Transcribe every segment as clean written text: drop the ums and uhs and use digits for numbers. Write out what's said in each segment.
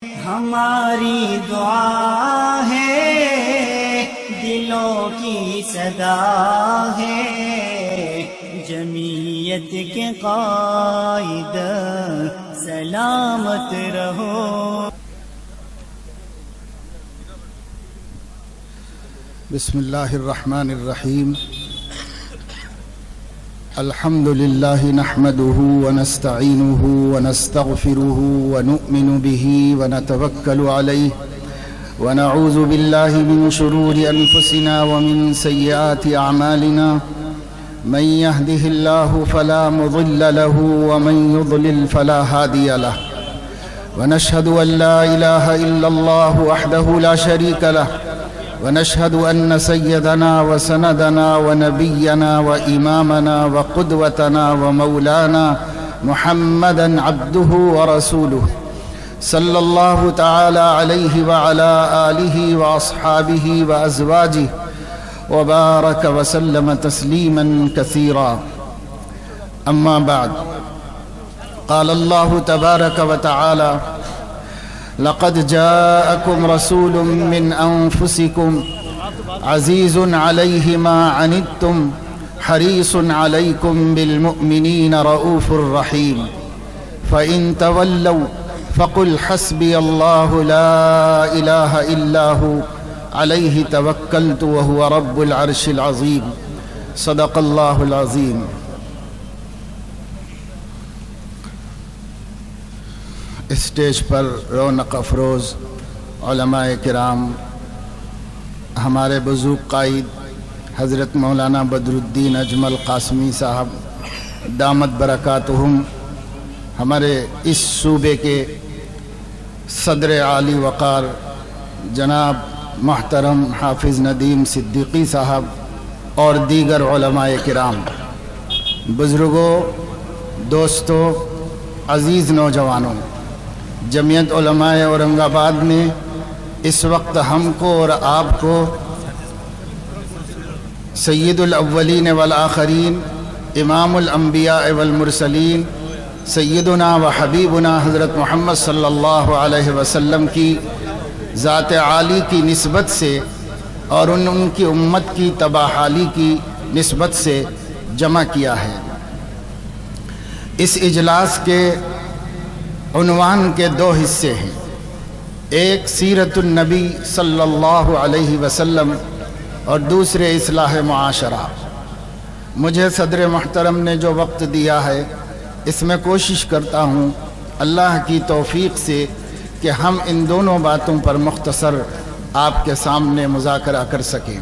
ہماری دعا ہے، دلوں کی صدا ہے، جمعیت کے قائد سلامت رہو۔ بسم اللہ الرحمن الرحیم۔ الحمد للہ نحمده ونستعینه ونستغفره ونؤمن به ونتوکل علیہ ونعوذ باللہ من شرور انفسنا ومن سیئات اعمالنا، من يهده الله فلا مضل له ومن يضلل فلا هادي له، ونشهد ان لا اله الا الله وحده لا شريك له، ونشهد أن سيدنا وسندنا ونبينا وإمامنا وقدوتنا ومولانا محمدا عبده ورسوله صلى الله تعالى عليه وعلى آله وأصحابه وأزواجه وبارك وسلم تسليما كثيرا، أما بعد، قال الله تبارك وتعالى: لقد جاءكم رسول من أنفسكم عزيز عليه ما عنتم حريص عليكم بالمؤمنين رؤوف رحيم، فإن تولوا فقل حسبي الله لا إله إلا هو عليه توكلت وهو رب العرش العظيم، صدق الله العظيم۔ اسٹیج پر رونق افروز علماء کرام، ہمارے بزرگ قائد حضرت مولانا بدر الدین اجمل قاسمی صاحب دامت برکاتہم، ہمارے اس صوبے کے صدر عالی وقار جناب محترم حافظ ندیم صدیقی صاحب اور دیگر علماء کرام، بزرگوں، دوستوں، عزیز نوجوانوں، جمعیت علماء اورنگ آباد نے اس وقت ہم کو اور آپ کو سید الاولین والآخرین، امام الانبیاء والمرسلین، سیدنا و حبیبنا حضرت محمد صلی اللہ علیہ وسلم کی ذات عالی کی نسبت سے اور ان کی امت کی تباہ کی نسبت سے جمع کیا ہے۔ اس اجلاس کے عنوان کے دو حصے ہیں، ایک سیرت النبی صلی اللہ علیہ وسلم اور دوسرے اصلاح معاشرہ۔ مجھے صدر محترم نے جو وقت دیا ہے، اس میں کوشش کرتا ہوں اللہ کی توفیق سے کہ ہم ان دونوں باتوں پر مختصر آپ کے سامنے مذاکرہ کر سکیں۔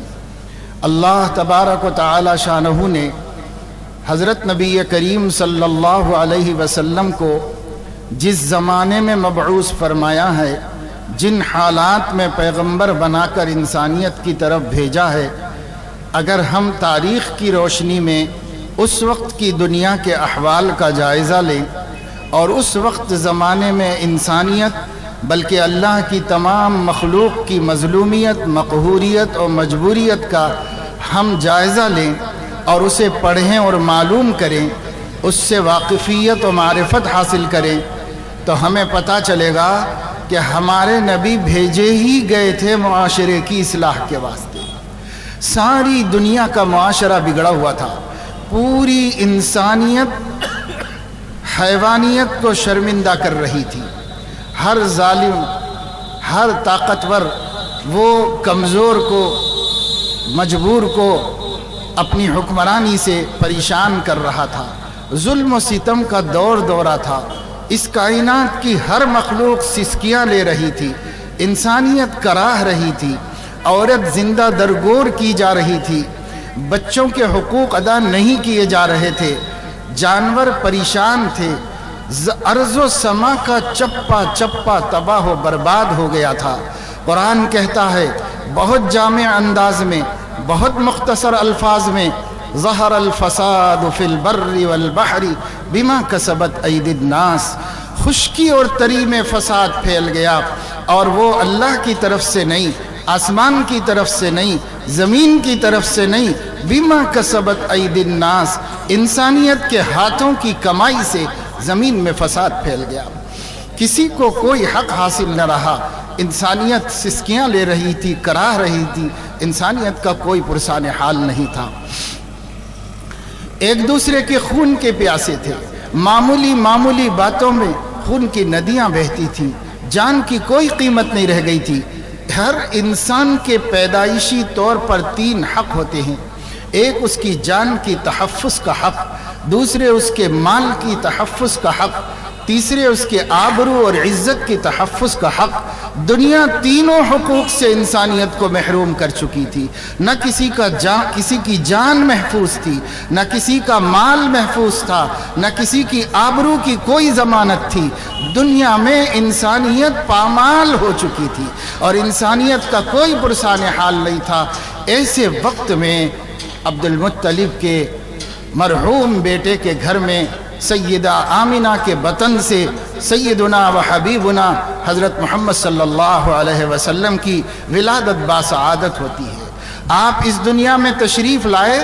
اللہ تبارک و تعالی شانہ نے حضرت نبی کریم صلی اللہ علیہ وسلم کو جس زمانے میں مبعوث فرمایا ہے، جن حالات میں پیغمبر بنا کر انسانیت کی طرف بھیجا ہے، اگر ہم تاریخ کی روشنی میں اس وقت کی دنیا کے احوال کا جائزہ لیں اور اس وقت زمانے میں انسانیت بلکہ اللہ کی تمام مخلوق کی مظلومیت، مقہوریت اور مجبوریت کا ہم جائزہ لیں اور اسے پڑھیں اور معلوم کریں، اس سے واقفیت و معرفت حاصل کریں، تو ہمیں پتہ چلے گا کہ ہمارے نبی بھیجے ہی گئے تھے معاشرے کی اصلاح کے واسطے۔ ساری دنیا کا معاشرہ بگڑا ہوا تھا، پوری انسانیت حیوانیت کو شرمندہ کر رہی تھی، ہر ظالم، ہر طاقتور وہ کمزور کو، مجبور کو اپنی حکمرانی سے پریشان کر رہا تھا، ظلم و ستم کا دورہ تھا، اس کائنات کی ہر مخلوق سسکیاں لے رہی تھی، انسانیت کراہ رہی تھی، عورت زندہ درگور کی جا رہی تھی، بچوں کے حقوق ادا نہیں کیے جا رہے تھے، جانور پریشان تھے، ارض و سما کا چپا چپا تباہ و برباد ہو گیا تھا۔ قرآن کہتا ہے بہت جامع انداز میں، بہت مختصر الفاظ میں، ظہر الفساد فی البر والبحر بما کسبت ایدی الناس، خشکی اور تری میں فساد پھیل گیا، اور وہ اللہ کی طرف سے نہیں، آسمان کی طرف سے نہیں، زمین کی طرف سے نہیں، بما کسبت ایدی الناس، انسانیت کے ہاتھوں کی کمائی سے زمین میں فساد پھیل گیا۔ کسی کو کوئی حق حاصل نہ رہا، انسانیت سسکیاں لے رہی تھی، کراہ رہی تھی، انسانیت کا کوئی پرسان حال نہیں تھا۔ ایک دوسرے کے خون کے پیاسے تھے، معمولی باتوں میں خون کی ندیاں بہتی تھیں، جان کی کوئی قیمت نہیں رہ گئی تھی۔ ہر انسان کے پیدائشی طور پر 3 حق ہوتے ہیں، ایک اس کی جان کی تحفظ کا حق، دوسرے اس کے مال کی تحفظ کا حق، تیسرے اس کے آبرو اور عزت کی تحفظ کا حق۔ دنیا تینوں حقوق سے انسانیت کو محروم کر چکی تھی، نہ کسی کی جان محفوظ تھی، نہ کسی کا مال محفوظ تھا، نہ کسی کی آبرو کی کوئی ضمانت تھی۔ دنیا میں انسانیت پامال ہو چکی تھی اور انسانیت کا کوئی پرسان حال نہیں تھا۔ ایسے وقت میں عبد المطلب کے مرحوم بیٹے کے گھر میں سیدہ آمنہ کے بطن سے سیدنا و حبیبنا حضرت محمد صلی اللہ علیہ وسلم کی ولادت باسعادت ہوتی ہے۔ آپ اس دنیا میں تشریف لائے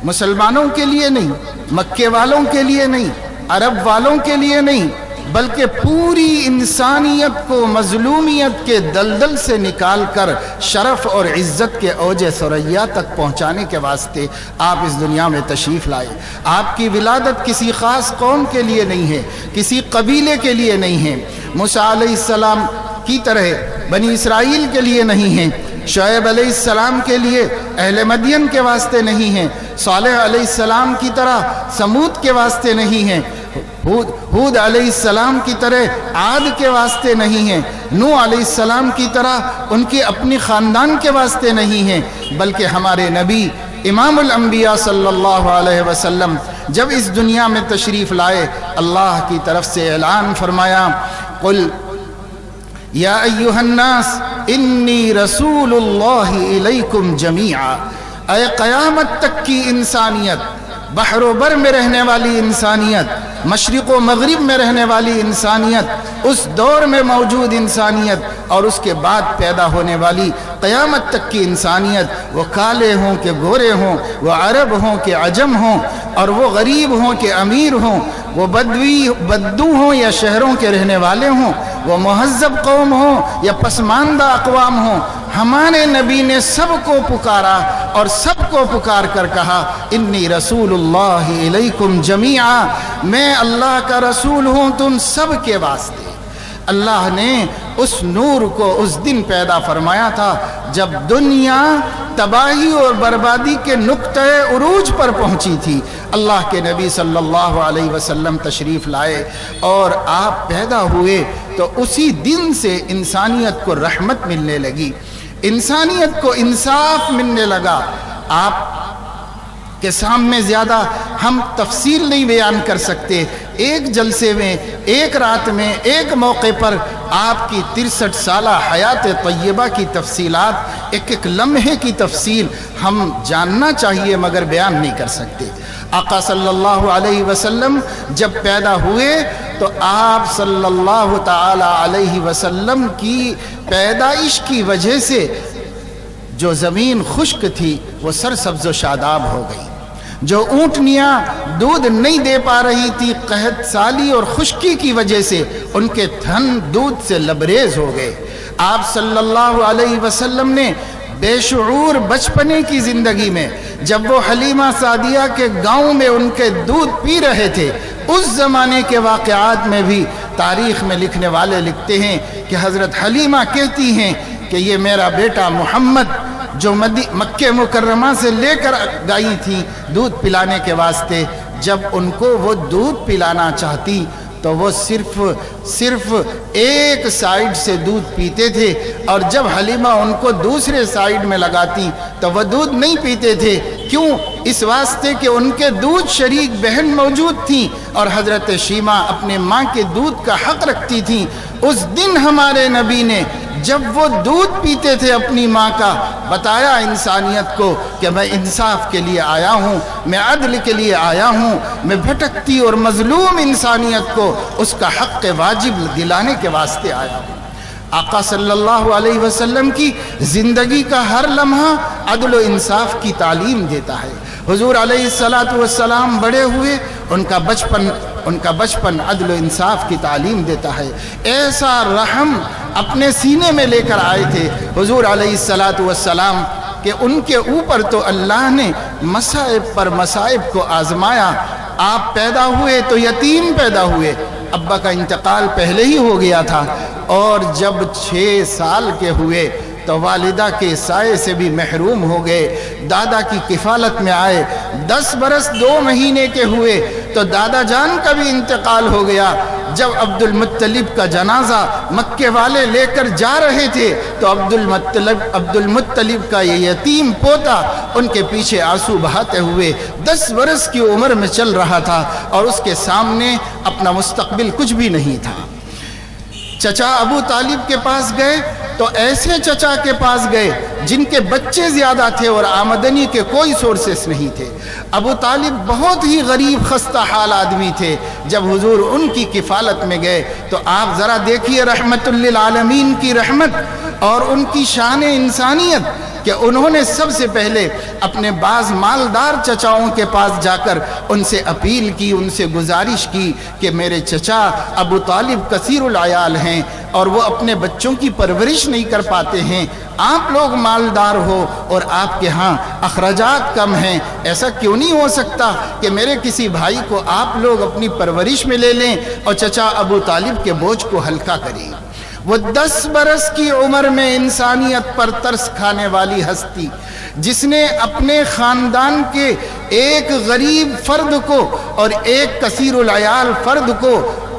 مسلمانوں کے لیے نہیں، مکے والوں کے لیے نہیں، عرب والوں کے لیے نہیں، بلکہ پوری انسانیت کو مظلومیت کے دلدل سے نکال کر شرف اور عزت کے اوج ثریا تک پہنچانے کے واسطے آپ اس دنیا میں تشریف لائے۔ آپ کی ولادت کسی خاص قوم کے لیے نہیں ہے، کسی قبیلے کے لیے نہیں ہے، موسیٰ علیہ السلام کی طرح بنی اسرائیل کے لیے نہیں ہے، شعیب علیہ السلام کے لیے اہل مدین کے واسطے نہیں ہے، صالح علیہ السلام کی طرح سمود کے واسطے نہیں ہے، ہود علیہ السلام کی طرح عاد کے واسطے نہیں ہیں، نوح علیہ السلام کی طرح ان کے اپنی خاندان کے واسطے نہیں ہیں، بلکہ ہمارے نبی امام الانبیاء صلی اللہ علیہ وسلم جب اس دنیا میں تشریف لائے، اللہ کی طرف سے اعلان فرمایا، قل یا ایہا الناس انی رسول اللہ الیکم جمیعا۔ اے قیامت تک کی انسانیت، بحر و بر میں رہنے والی انسانیت، مشرق و مغرب میں رہنے والی انسانیت، اس دور میں موجود انسانیت اور اس کے بعد پیدا ہونے والی قیامت تک کی انسانیت، وہ کالے ہوں کہ گورے ہوں، وہ عرب ہوں کہ عجم ہوں، اور وہ غریب ہوں کہ امیر ہوں، وہ بدو ہوں یا شہروں کے رہنے والے ہوں، وہ مہذب قوم ہوں یا پسماندہ اقوام ہوں، ہمارے نبی نے سب کو پکارا اور سب کو پکار کر کہا، انی رسول اللہ علیکم جمیعا، میں اللہ کا رسول ہوں تم سب کے واسطے۔ اللہ نے اس نور کو اس دن پیدا فرمایا تھا جب دنیا تباہی اور بربادی کے نقطۂ عروج پر پہنچی تھی۔ اللہ کے نبی صلی اللہ علیہ وسلم تشریف لائے اور آپ پیدا ہوئے تو اسی دن سے انسانیت کو رحمت ملنے لگی، انسانیت کو انصاف ملنے لگا۔ آپ کے سامنے زیادہ ہم تفصیل نہیں بیان کر سکتے، ایک جلسے میں، ایک رات میں، ایک موقع پر آپ کی 63 سالہ حیات طیبہ کی تفصیلات، ایک ایک لمحے کی تفصیل ہم جاننا چاہیے مگر بیان نہیں کر سکتے۔ آقا صلی اللہ علیہ وسلم جب پیدا ہوئے تو آپ صلی اللہ تعالی علیہ وسلم کی پیدائش کی وجہ سے جو زمین خشک تھی وہ سرسبز و شاداب ہو گئی، جو اونٹنیاں دودھ نہیں دے پا رہی تھی قحط سالی اور خشکی کی وجہ سے ان کے تھن دودھ سے لبریز ہو گئے۔ آپ صلی اللہ علیہ وسلم نے بے شعور بچپنے کی زندگی میں جب وہ حلیمہ سعدیہ کے گاؤں میں ان کے دودھ پی رہے تھے، اس زمانے کے واقعات میں بھی تاریخ میں لکھنے والے لکھتے ہیں کہ حضرت حلیمہ کہتی ہیں کہ یہ میرا بیٹا محمد جو مکہ مکرمہ سے لے کر گئی تھی دودھ پلانے کے واسطے، جب ان کو وہ دودھ پلانا چاہتی تو وہ صرف ایک سائیڈ سے دودھ پیتے تھے، اور جب حلیمہ ان کو دوسرے سائیڈ میں لگاتی تو وہ دودھ نہیں پیتے تھے۔ کیوں؟ اس واسطے کہ ان کے دودھ شریک بہن موجود تھیں اور حضرت شیمہ اپنے ماں کے دودھ کا حق رکھتی تھیں۔ اس دن ہمارے نبی نے جب وہ دودھ پیتے تھے اپنی ماں کا، بتایا انسانیت کو کہ میں انصاف کے لیے آیا ہوں، میں عدل کے لیے آیا ہوں، میں بھٹکتی اور مظلوم انسانیت کو اس کا حق واجب دلانے کے واسطے آیا ہوں۔ آقا صلی اللہ علیہ وسلم کی زندگی کا ہر لمحہ عدل و انصاف کی تعلیم دیتا ہے۔ حضور علیہ الصلوۃ والسلام بڑے ہوئے، ان کا بچپن ان کا بچپن عدل و انصاف کی تعلیم دیتا ہے۔ ایسا رحم اپنے سینے میں لے کر آئے تھے حضور علیہ السلام کہ ان کے اوپر تو اللہ نے مصائب پر مصائب کو آزمایا۔ آپ پیدا ہوئے تو یتیم پیدا ہوئے، ابا کا انتقال پہلے ہی ہو گیا تھا، اور جب 6 سال کے ہوئے تو والدہ کے سائے سے بھی محروم ہو گئے، دادا کی کفالت میں آئے۔ 10 برس 2 مہینے کے ہوئے تو دادا جان کا بھی انتقال ہو گیا۔ جب عبد المطلب کا جنازہ مکے والے لے کر جا رہے تھے تو عبد المطلب کا یہ یتیم پوتا ان کے پیچھے آنسو بہاتے ہوئے 10 برس کی عمر میں چل رہا تھا، اور اس کے سامنے اپنا مستقبل کچھ بھی نہیں تھا۔ چچا ابو طالب کے پاس گئے تو ایسے چچا کے پاس گئے جن کے بچے زیادہ تھے اور آمدنی کے کوئی سورسز نہیں تھے۔ ابو طالب بہت ہی غریب خستہ حال آدمی تھے۔ جب حضور ان کی کفالت میں گئے تو آپ ذرا دیکھیے رحمت للعالمین کی رحمت اور ان کی شان انسانیت کہ انہوں نے سب سے پہلے اپنے بعض مالدار چچاؤں کے پاس جا کر ان سے اپیل کی، ان سے گزارش کی کہ میرے چچا ابو طالب کثیر العیال ہیں اور وہ اپنے بچوں کی پرورش نہیں کر پاتے ہیں، آپ لوگ مالدار ہو اور آپ کے ہاں اخراجات کم ہیں، ایسا کیوں نہیں ہو سکتا کہ میرے کسی بھائی کو آپ لوگ اپنی پرورش میں لے لیں اور چچا ابو طالب کے بوجھ کو ہلکا کریں۔ وہ 10 برس کی عمر میں انسانیت پر ترس کھانے والی ہستی، جس نے اپنے خاندان کے ایک غریب فرد کو اور ایک کثیر العیال فرد کو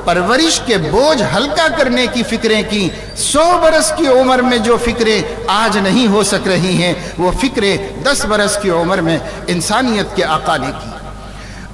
پرورش کے بوجھ ہلکا کرنے کی فکریں کی، 100 برس کی عمر میں جو فکریں آج نہیں ہو سک رہی ہیں وہ فکریں 10 برس کی عمر میں انسانیت کے آقا نے کی۔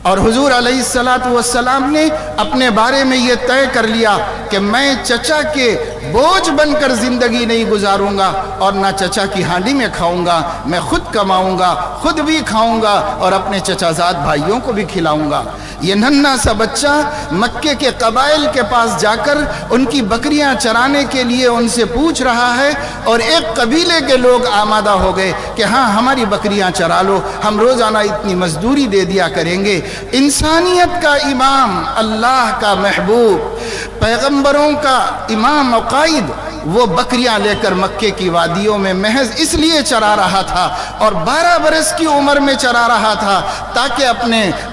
اور حضور علیہ السلام نے اپنے بارے میں یہ طے کر لیا کہ میں چچا کے بوجھ بن کر زندگی نہیں گزاروں گا اور نہ چچا کی ہانڈی میں کھاؤں گا، میں خود کماؤں گا، خود بھی کھاؤں گا اور اپنے چچا زاد بھائیوں کو بھی کھلاؤں گا۔ یہ ننھا سا بچہ مکے کے قبائل کے پاس جا کر ان کی بکریاں چرانے کے لیے ان سے پوچھ رہا ہے، اور ایک قبیلے کے لوگ آمادہ ہو گئے کہ ہاں ہماری بکریاں چرا لو، ہم روزانہ اتنی مزدوری دے دیا کریں گے۔ انسانیت کا امام، اللہ کا محبوب، پیغمبروں کا امام و قائد، وہ بکریاں لے کر مکے کی وادیوں میں محض اس لیے چرا رہا تھا اور 12 برس کی عمر میں چرا رہا تھا تاکہ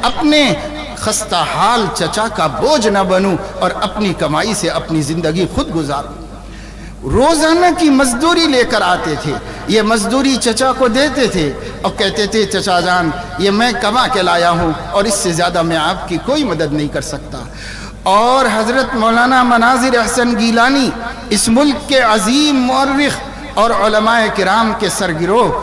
اپنے خستہ حال چچا کا بوجھ نہ بنوں اور اپنی کمائی سے اپنی زندگی خود گزاروں۔ روزانہ کی مزدوری لے کر آتے تھے، یہ مزدوری چچا کو دیتے تھے اور کہتے تھے چچا جان یہ میں کما کے لایا ہوں اور اس سے زیادہ میں آپ کی کوئی مدد نہیں کر سکتا۔ اور حضرت مولانا مناظر احسن گیلانی، اس ملک کے عظیم مورخ اور علماء کرام کے سرگروہ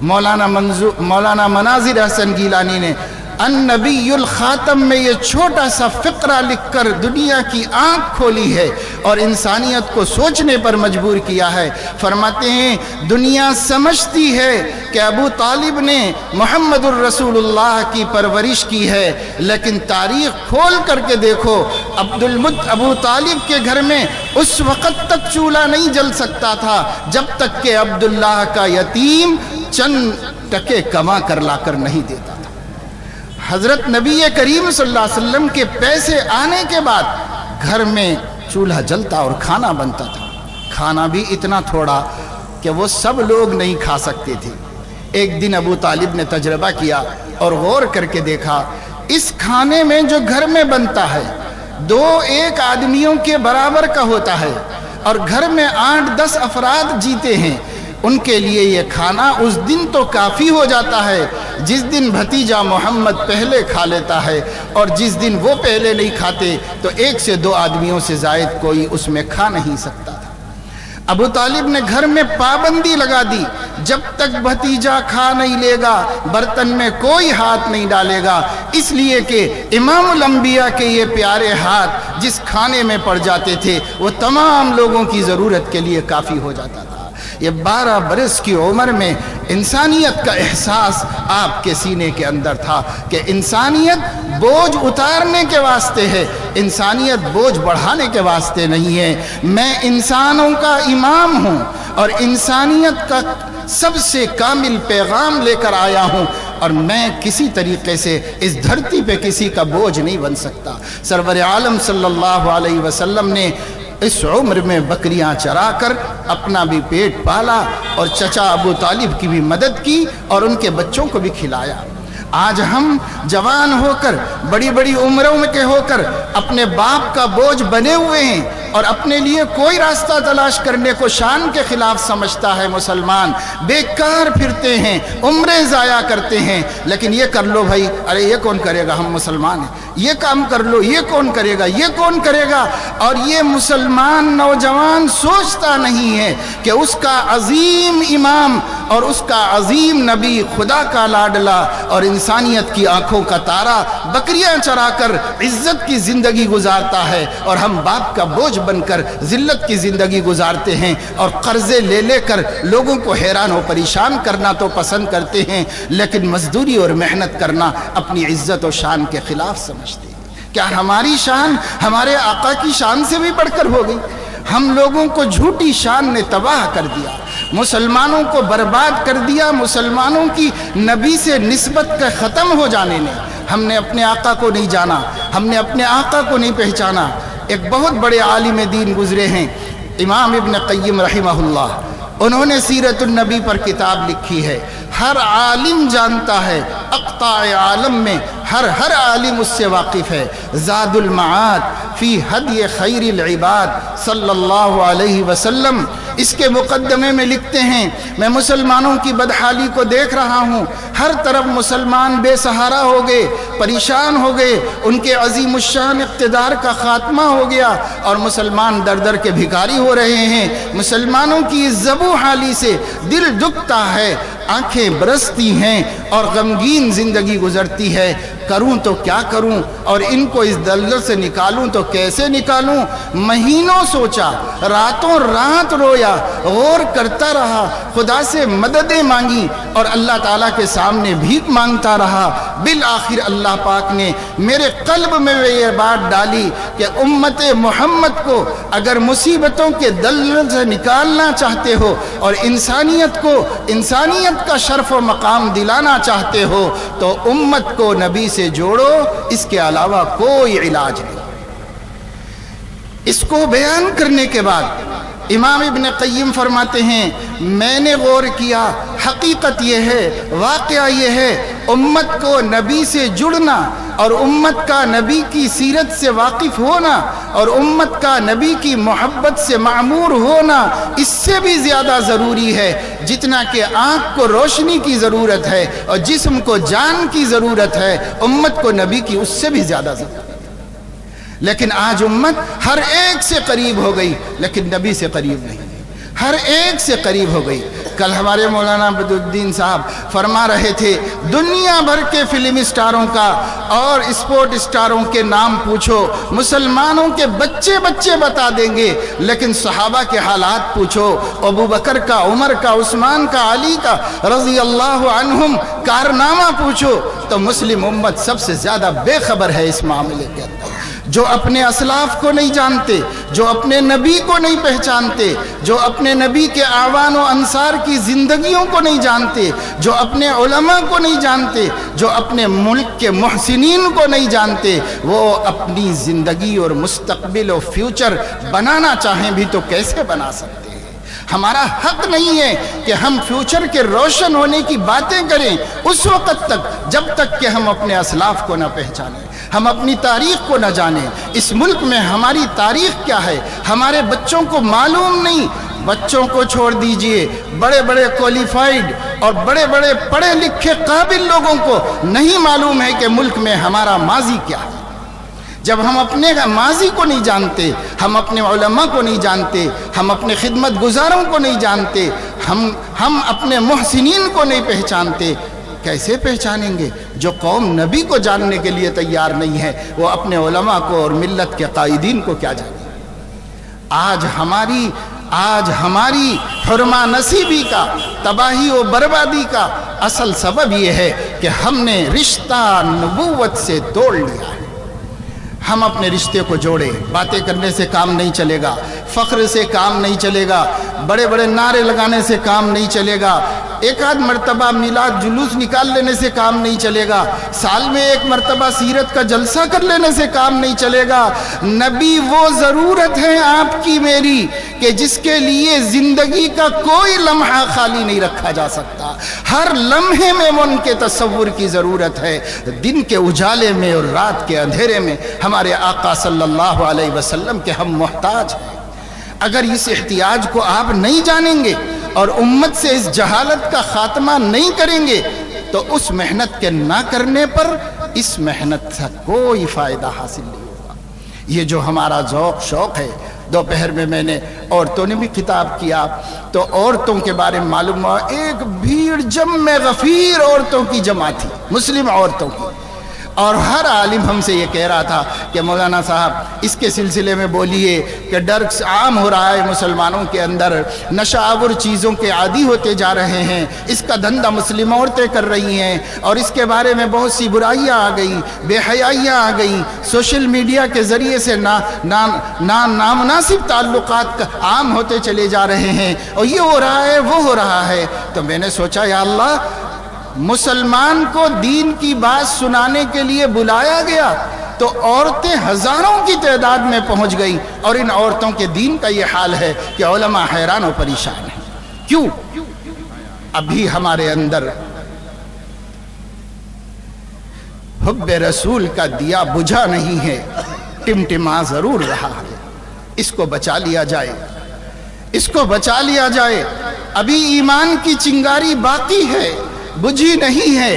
مولانا مناظر احسن گیلانی نے النبی الخاتم میں یہ چھوٹا سا فقرہ لکھ کر دنیا کی آنکھ کھولی ہے اور انسانیت کو سوچنے پر مجبور کیا ہے۔ فرماتے ہیں دنیا سمجھتی ہے کہ ابو طالب نے محمد الرسول اللہ کی پرورش کی ہے، لیکن تاریخ کھول کر کے دیکھو ابو طالب کے گھر میں اس وقت تک چولہا نہیں جل سکتا تھا جب تک کہ عبداللہ کا یتیم چند ٹکے کما کر لا کر نہیں دیتا تھا۔ حضرت نبی کریم صلی اللہ علیہ وسلم کے پیسے آنے کے بعد گھر میں چولہا جلتا اور کھانا بنتا تھا، کھانا بھی اتنا تھوڑا کہ وہ سب لوگ نہیں کھا سکتے تھے۔ ایک دن ابو طالب نے تجربہ کیا اور غور کر کے دیکھا اس کھانے میں جو گھر میں بنتا ہے 2-1 آدمیوں کے برابر کا ہوتا ہے اور گھر میں 8-10 افراد جیتے ہیں، ان کے لیے یہ کھانا اس دن تو کافی ہو جاتا ہے جس دن بھتیجا محمد پہلے کھا لیتا ہے، اور جس دن وہ پہلے نہیں کھاتے تو 1 سے 2 آدمیوں سے زائد کوئی اس میں کھا نہیں سکتا تھا۔ ابو طالب نے گھر میں پابندی لگا دی، جب تک بھتیجا کھا نہیں لے گا برتن میں کوئی ہاتھ نہیں ڈالے گا، اس لیے کہ امام الانبیاء کے یہ پیارے ہاتھ جس کھانے میں پڑ جاتے تھے وہ تمام لوگوں کی ضرورت کے لیے کافی ہو جاتا تھا۔ یہ 12 برس کی عمر میں انسانیت کا احساس آپ کے سینے کے اندر تھا کہ انسانیت بوجھ اتارنے کے واسطے ہے، انسانیت بوجھ بڑھانے کے واسطے نہیں ہے۔ میں انسانوں کا امام ہوں اور انسانیت کا سب سے کامل پیغام لے کر آیا ہوں۔ اور میں کسی طریقے سے اس دھرتی پہ کسی کا بوجھ نہیں بن سکتا۔ سرور عالم صلی اللہ علیہ وسلم نے اس عمر میں بکریاں چرا کر اپنا بھی پیٹ پالا اور چچا ابو طالب کی بھی مدد کی اور ان کے بچوں کو بھی کھلایا۔ آج ہم جوان ہو کر بڑی بڑی عمروں میں کے ہو کر اپنے باپ کا بوجھ بنے ہوئے ہیں اور اپنے لیے کوئی راستہ تلاش کرنے کو شان کے خلاف سمجھتا ہے مسلمان، بیکار پھرتے ہیں، عمریں ضائع کرتے ہیں۔ لیکن یہ کر لو بھائی، ارے یہ کون کرے گا، ہم مسلمان ہیں، یہ کام کر لو، یہ کون کرے گا، یہ کون کرے گا۔ اور یہ مسلمان نوجوان سوچتا نہیں ہے کہ اس کا عظیم امام اور اس کا عظیم نبی، خدا کا لاڈلا اور انسانیت کی آنکھوں کا تارا بکریاں چرا کر عزت کی زندگی گزارتا ہے، اور ہم باپ کا بوجھ بن کر ذلت کی زندگی گزارتے ہیں اور قرضے لے لے کر لوگوں کو حیران و پریشان کرنا تو پسند کرتے ہیں، لیکن مزدوری اور محنت کرنا اپنی عزت و شان کے خلاف سمجھتے ہیں۔ کیا ہماری شان ہمارے آقا کی شان سے بھی بڑھ کر ہو گئی؟ ہم لوگوں کو جھوٹی شان نے تباہ کر دیا، مسلمانوں کو برباد کر دیا، مسلمانوں کی نبی سے نسبت کا ختم ہو جانے نے۔ ہم نے اپنے آقا کو نہیں جانا، ہم نے اپنے آقا کو نہیں پہچانا۔ ایک بہت بڑے عالم دین گزرے ہیں امام ابن قیم رحمہ اللہ، انہوں نے سیرت النبی پر کتاب لکھی ہے۔ ہر عالم جانتا ہے، اقطاع عالم میں ہر عالم اس سے واقف ہے۔ زاد المعاد فی ہدی خیر العباد صلی اللہ علیہ وسلم اس کے مقدمے میں لکھتے ہیں، میں مسلمانوں کی بدحالی کو دیکھ رہا ہوں، ہر طرف مسلمان بے سہارا ہو گئے، پریشان ہو گئے، ان کے عظیم الشان اقتدار کا خاتمہ ہو گیا اور مسلمان در در کے بھکاری ہو رہے ہیں۔ مسلمانوں کی اس ذبح حالی سے دل دکھتا ہے، آنکھیں برستی ہیں اور غمگین زندگی گزرتی ہے۔ کروں تو کیا کروں، اور ان کو اس دلدل سے نکالوں تو کیسے نکالوں؟ مہینوں سوچا، راتوں رات رویا، غور کرتا رہا، خدا سے مددیں مانگی اور اللہ تعالیٰ کے سامنے بھیک مانگتا رہا۔ بالآخر اللہ پاک نے میرے قلب میں یہ بات ڈالی کہ امت محمد کو اگر مصیبتوں کے دلدل سے نکالنا چاہتے ہو اور انسانیت کو انسانیت کا شرف و مقام دلانا چاہتے ہو تو امت کو نبی سے جوڑو، اس کے علاوہ کوئی علاج نہیں۔ اس کو بیان کرنے کے بعد امام ابن قیم فرماتے ہیں، میں نے غور کیا، حقیقت یہ ہے، واقعہ یہ ہے، امت کو نبی سے جڑنا اور امت کا نبی کی سیرت سے واقف ہونا اور امت کا نبی کی محبت سے معمور ہونا اس سے بھی زیادہ ضروری ہے جتنا کہ آنکھ کو روشنی کی ضرورت ہے اور جسم کو جان کی ضرورت ہے، امت کو نبی کی اس سے بھی زیادہ ضرورت ہے۔ لیکن آج امت ہر ایک سے قریب ہو گئی لیکن نبی سے قریب نہیں، ہر ایک سے قریب ہو گئی۔ کل ہمارے مولانا بدرالدین صاحب فرما رہے تھے، دنیا بھر کے فلم اسٹاروں کا اور اسپورٹ اسٹاروں کے نام پوچھو، مسلمانوں کے بچے بتا دیں گے، لیکن صحابہ کے حالات پوچھو، ابو بکر کا، عمر کا، عثمان کا، علی کا رضی اللہ عنہم کارنامہ پوچھو تو مسلم امت سب سے زیادہ بے خبر ہے اس معاملے کے اندر۔ جو اپنے اسلاف کو نہیں جانتے، جو اپنے نبی کو نہیں پہچانتے، جو اپنے نبی کے اعوان و انصار کی زندگیوں کو نہیں جانتے، جو اپنے علماء کو نہیں جانتے، جو اپنے ملک کے محسنین کو نہیں جانتے، وہ اپنی زندگی اور مستقبل و فیوچر بنانا چاہیں بھی تو کیسے بنا سکتے؟ ہمارا حق نہیں ہے کہ ہم فیوچر کے روشن ہونے کی باتیں کریں اس وقت تک جب تک کہ ہم اپنے اسلاف کو نہ پہچانیں، ہم اپنی تاریخ کو نہ جانیں۔ اس ملک میں ہماری تاریخ کیا ہے ہمارے بچوں کو معلوم نہیں۔ بچوں کو چھوڑ دیجئے، بڑے بڑے کوالیفائیڈ اور بڑے بڑے پڑھے لکھے قابل لوگوں کو نہیں معلوم ہے کہ ملک میں ہمارا ماضی کیا ہے۔ جب ہم اپنے ماضی کو نہیں جانتے، ہم اپنے علماء کو نہیں جانتے، ہم اپنے خدمت گزاروں کو نہیں جانتے، ہم اپنے محسنین کو نہیں پہچانتے، کیسے پہچانیں گے؟ جو قوم نبی کو جاننے کے لیے تیار نہیں ہے وہ اپنے علماء کو اور ملت کے قائدین کو کیا جانے؟ آج ہماری حرمہ نصیبی کا، تباہی و بربادی کا اصل سبب یہ ہے کہ ہم نے رشتہ نبوت سے توڑ لیا ہے۔ ہم اپنے رشتے کو جوڑیں. باتیں کرنے سے کام نہیں چلے گا، فخر سے کام نہیں چلے گا، بڑے بڑے نعرے لگانے سے کام نہیں چلے گا، ایک آدھ مرتبہ میلاد جلوس نکال لینے سے کام نہیں چلے گا، سال میں ایک مرتبہ سیرت کا جلسہ کر لینے سے کام نہیں چلے گا. نبی وہ ضرورت ہے آپ کی میری کہ جس کے لیے زندگی کا کوئی لمحہ خالی نہیں رکھا جا سکتا. ہر لمحے میں ان کے تصور کی ضرورت ہے. دن کے اجالے میں اور رات کے اندھیرے میں ہمارے آقا صلی اللہ علیہ وسلم کے ہم محتاج ہیں. اگر اس احتیاج کو آپ نہیں جانیں گے اور امت سے اس جہالت کا خاتمہ نہیں کریں گے تو اس محنت کے نہ کرنے پر اس محنت سے کوئی فائدہ حاصل نہیں ہوگا. یہ جو ہمارا ذوق شوق ہے، دوپہر میں نے عورتوں نے بھی خطاب کیا تو عورتوں کے بارے میں معلوم ہوا ایک بھیڑ جمع غفیر عورتوں کی جمع تھی، مسلم عورتوں کی. اور ہر عالم ہم سے یہ کہہ رہا تھا کہ مولانا صاحب اس کے سلسلے میں بولیے کہ ڈرگس عام ہو رہا ہے مسلمانوں کے اندر، نشہ آور چیزوں کے عادی ہوتے جا رہے ہیں، اس کا دھندا مسلم عورتیں کر رہی ہیں اور اس کے بارے میں بہت سی برائیاں آ گئیں، بے حیائیاں آ گئیں، سوشل میڈیا کے ذریعے سے نامناسب تعلقات عام ہوتے چلے جا رہے ہیں اور یہ ہو رہا ہے وہ ہو رہا ہے. تو میں نے سوچا یا اللہ، مسلمان کو دین کی بات سنانے کے لیے بلایا گیا تو عورتیں ہزاروں کی تعداد میں پہنچ گئی اور ان عورتوں کے دین کا یہ حال ہے کہ علماء حیران و پریشان ہیں. کیوں؟ ابھی ہمارے اندر حب رسول کا دیا بجھا نہیں ہے، ٹمٹما ضرور رہا ہے. اس کو بچا لیا جائے، اس کو بچا لیا جائے. ابھی ایمان کی چنگاری باقی ہے، بجھی نہیں ہے.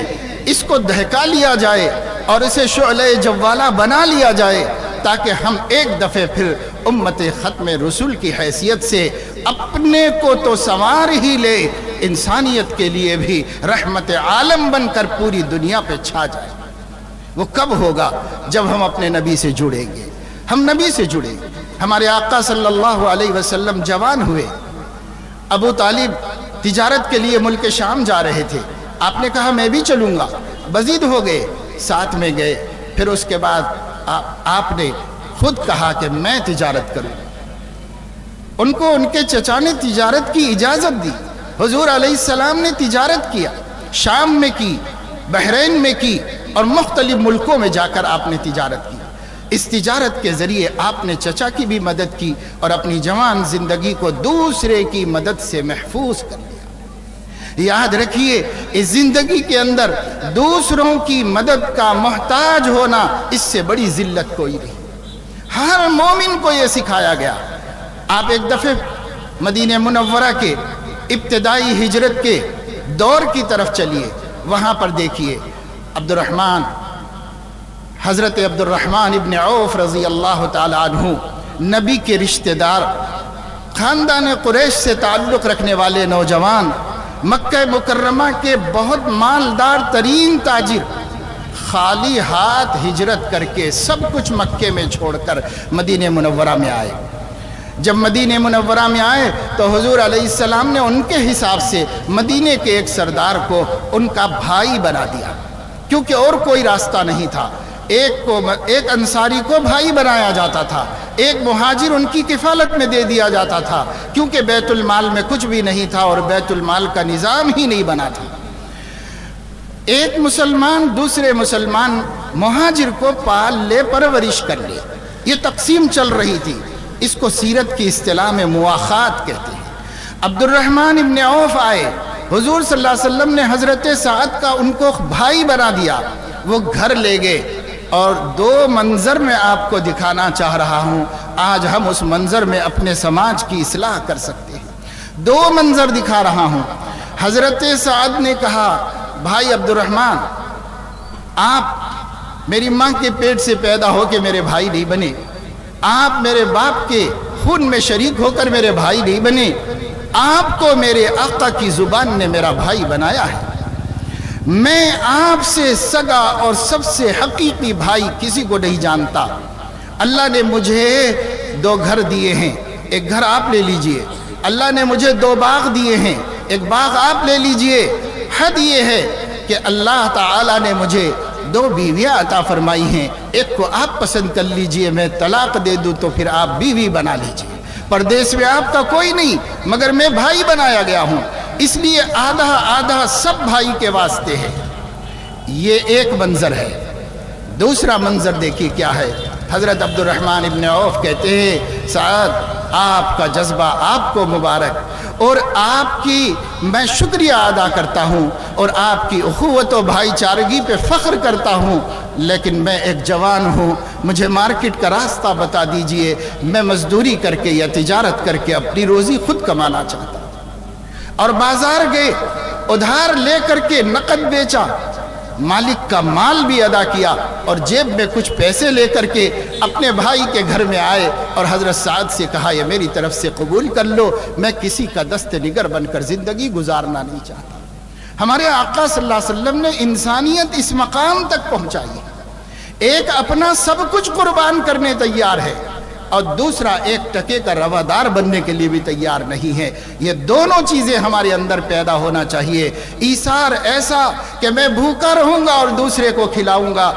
اس کو دہکا لیا جائے اور اسے شعلہ جوالہ بنا لیا جائے تاکہ ہم ایک دفعہ پھر امت ختم رسول کی حیثیت سے اپنے کو تو سنوار ہی لے، انسانیت کے لیے بھی رحمت عالم بن کر پوری دنیا پہ چھا جائے. وہ کب ہوگا؟ جب ہم اپنے نبی سے جڑیں گے. ہم نبی سے جڑیں گے. ہمارے آقا صلی اللہ علیہ وسلم جوان ہوئے، ابو طالب تجارت کے لیے ملک شام جا رہے تھے. آپ نے کہا میں بھی چلوں گا، مزید ہو گئے، ساتھ میں گئے. پھر اس کے بعد آپ نے خود کہا کہ میں تجارت کروں. ان کو ان کے چچا نے تجارت کی اجازت دی. حضور علیہ السلام نے تجارت کیا، شام میں کی، بحرین میں کی اور مختلف ملکوں میں جا کر آپ نے تجارت کی. اس تجارت کے ذریعے آپ نے چچا کی بھی مدد کی اور اپنی جوان زندگی کو دوسرے کی مدد سے محفوظ کر لیا. یاد رکھیے، اس زندگی کے اندر دوسروں کی مدد کا محتاج ہونا اس سے بڑی ذلت کوئی نہیں. ہر مومن کو یہ سکھایا گیا. آپ ایک دفعہ مدینہ منورہ کے ابتدائی ہجرت کے دور کی طرف چلیے. وہاں پر دیکھیے حضرت عبد الرحمن ابن عوف رضی اللہ تعالی عنہ، نبی کے رشتہ دار، خاندان قریش سے تعلق رکھنے والے نوجوان، مکہ مکرمہ کے بہت مالدار ترین تاجر، خالی ہاتھ ہجرت کر کے سب کچھ مکے میں چھوڑ کر مدینہ منورہ میں آئے. جب مدینہ منورہ میں آئے تو حضور علیہ السلام نے ان کے حساب سے مدینہ کے ایک سردار کو ان کا بھائی بنا دیا، کیونکہ اور کوئی راستہ نہیں تھا. ایک انصاری کو بھائی بنایا جاتا تھا، ایک مہاجر ان کی کفالت میں دے دیا جاتا تھا، کیونکہ بیت المال میں کچھ بھی نہیں تھا اور بیت المال کا نظام ہی نہیں بنا تھا. ایک مسلمان دوسرے مسلمان مہاجر کو پال لے، پرورش کر لے، یہ تقسیم چل رہی تھی. اس کو سیرت کی اصطلاح میں مواخات کہتے ہیں. عبد الرحمن ابن عوف آئے، حضور صلی اللہ علیہ وسلم نے حضرت سعد کا ان کو بھائی بنا دیا. وہ گھر لے گئے اور دو منظر میں آپ کو دکھانا چاہ رہا ہوں. آج ہم اس منظر میں اپنے سماج کی اصلاح کر سکتے ہیں. دو منظر دکھا رہا ہوں. حضرت سعد نے کہا، بھائی عبد الرحمن، آپ میری ماں کے پیٹ سے پیدا ہو کے میرے بھائی نہیں بنے، آپ میرے باپ کے خون میں شریک ہو کر میرے بھائی نہیں بنے، آپ کو میرے آقا کی زبان نے میرا بھائی بنایا ہے. میں آپ سے سگا اور سب سے حقیقی بھائی کسی کو نہیں جانتا. اللہ نے مجھے دو گھر دیے ہیں، ایک گھر آپ لے لیجئے. اللہ نے مجھے دو باغ دیے ہیں، ایک باغ آپ لے لیجئے. حد یہ ہے کہ اللہ تعالیٰ نے مجھے دو بیویاں عطا فرمائی ہیں، ایک کو آپ پسند کر لیجئے، میں طلاق دے دوں تو پھر آپ بیوی بنا لیجئے، پردیس میں آپ کا کوئی نہیں مگر میں بھائی بنایا گیا ہوں، اس لیے آدھا آدھا سب بھائی کے واسطے ہے۔ یہ ایک منظر ہے۔ دوسرا منظر دیکھیے کیا ہے۔ حضرت عبد الرحمن ابن عوف کہتے ہیں سعد آپ کا جذبہ آپ کو مبارک، اور آپ کی میں شکریہ ادا کرتا ہوں اور آپ کی اخوت و بھائی چارگی پہ فخر کرتا ہوں، لیکن میں ایک جوان ہوں، مجھے مارکیٹ کا راستہ بتا دیجئے، میں مزدوری کر کے یا تجارت کر کے اپنی روزی خود کمانا چاہتا ہوں۔ اور بازار گئے، ادھار لے کر کے نقد بیچا، مالک کا مال بھی ادا کیا، اور جیب میں کچھ پیسے لے کر کے اپنے بھائی کے گھر میں آئے اور حضرت سعد سے کہا یہ میری طرف سے قبول کر لو، میں کسی کا دست نگر بن کر زندگی گزارنا نہیں چاہتا۔ ہمارے آقا صلی اللہ علیہ وسلم نے انسانیت اس مقام تک پہنچائی، ایک اپنا سب کچھ قربان کرنے تیار ہے، اور دوسرا ایک ٹکے کا روادار بننے کے لیے بھی تیار نہیں ہے۔ یہ دونوں چیزیں ہمارے اندر پیدا ہونا چاہیے۔ ایثار ایسا کہ میں بھوکا رہوں گا اور دوسرے کو کھلاؤں گا،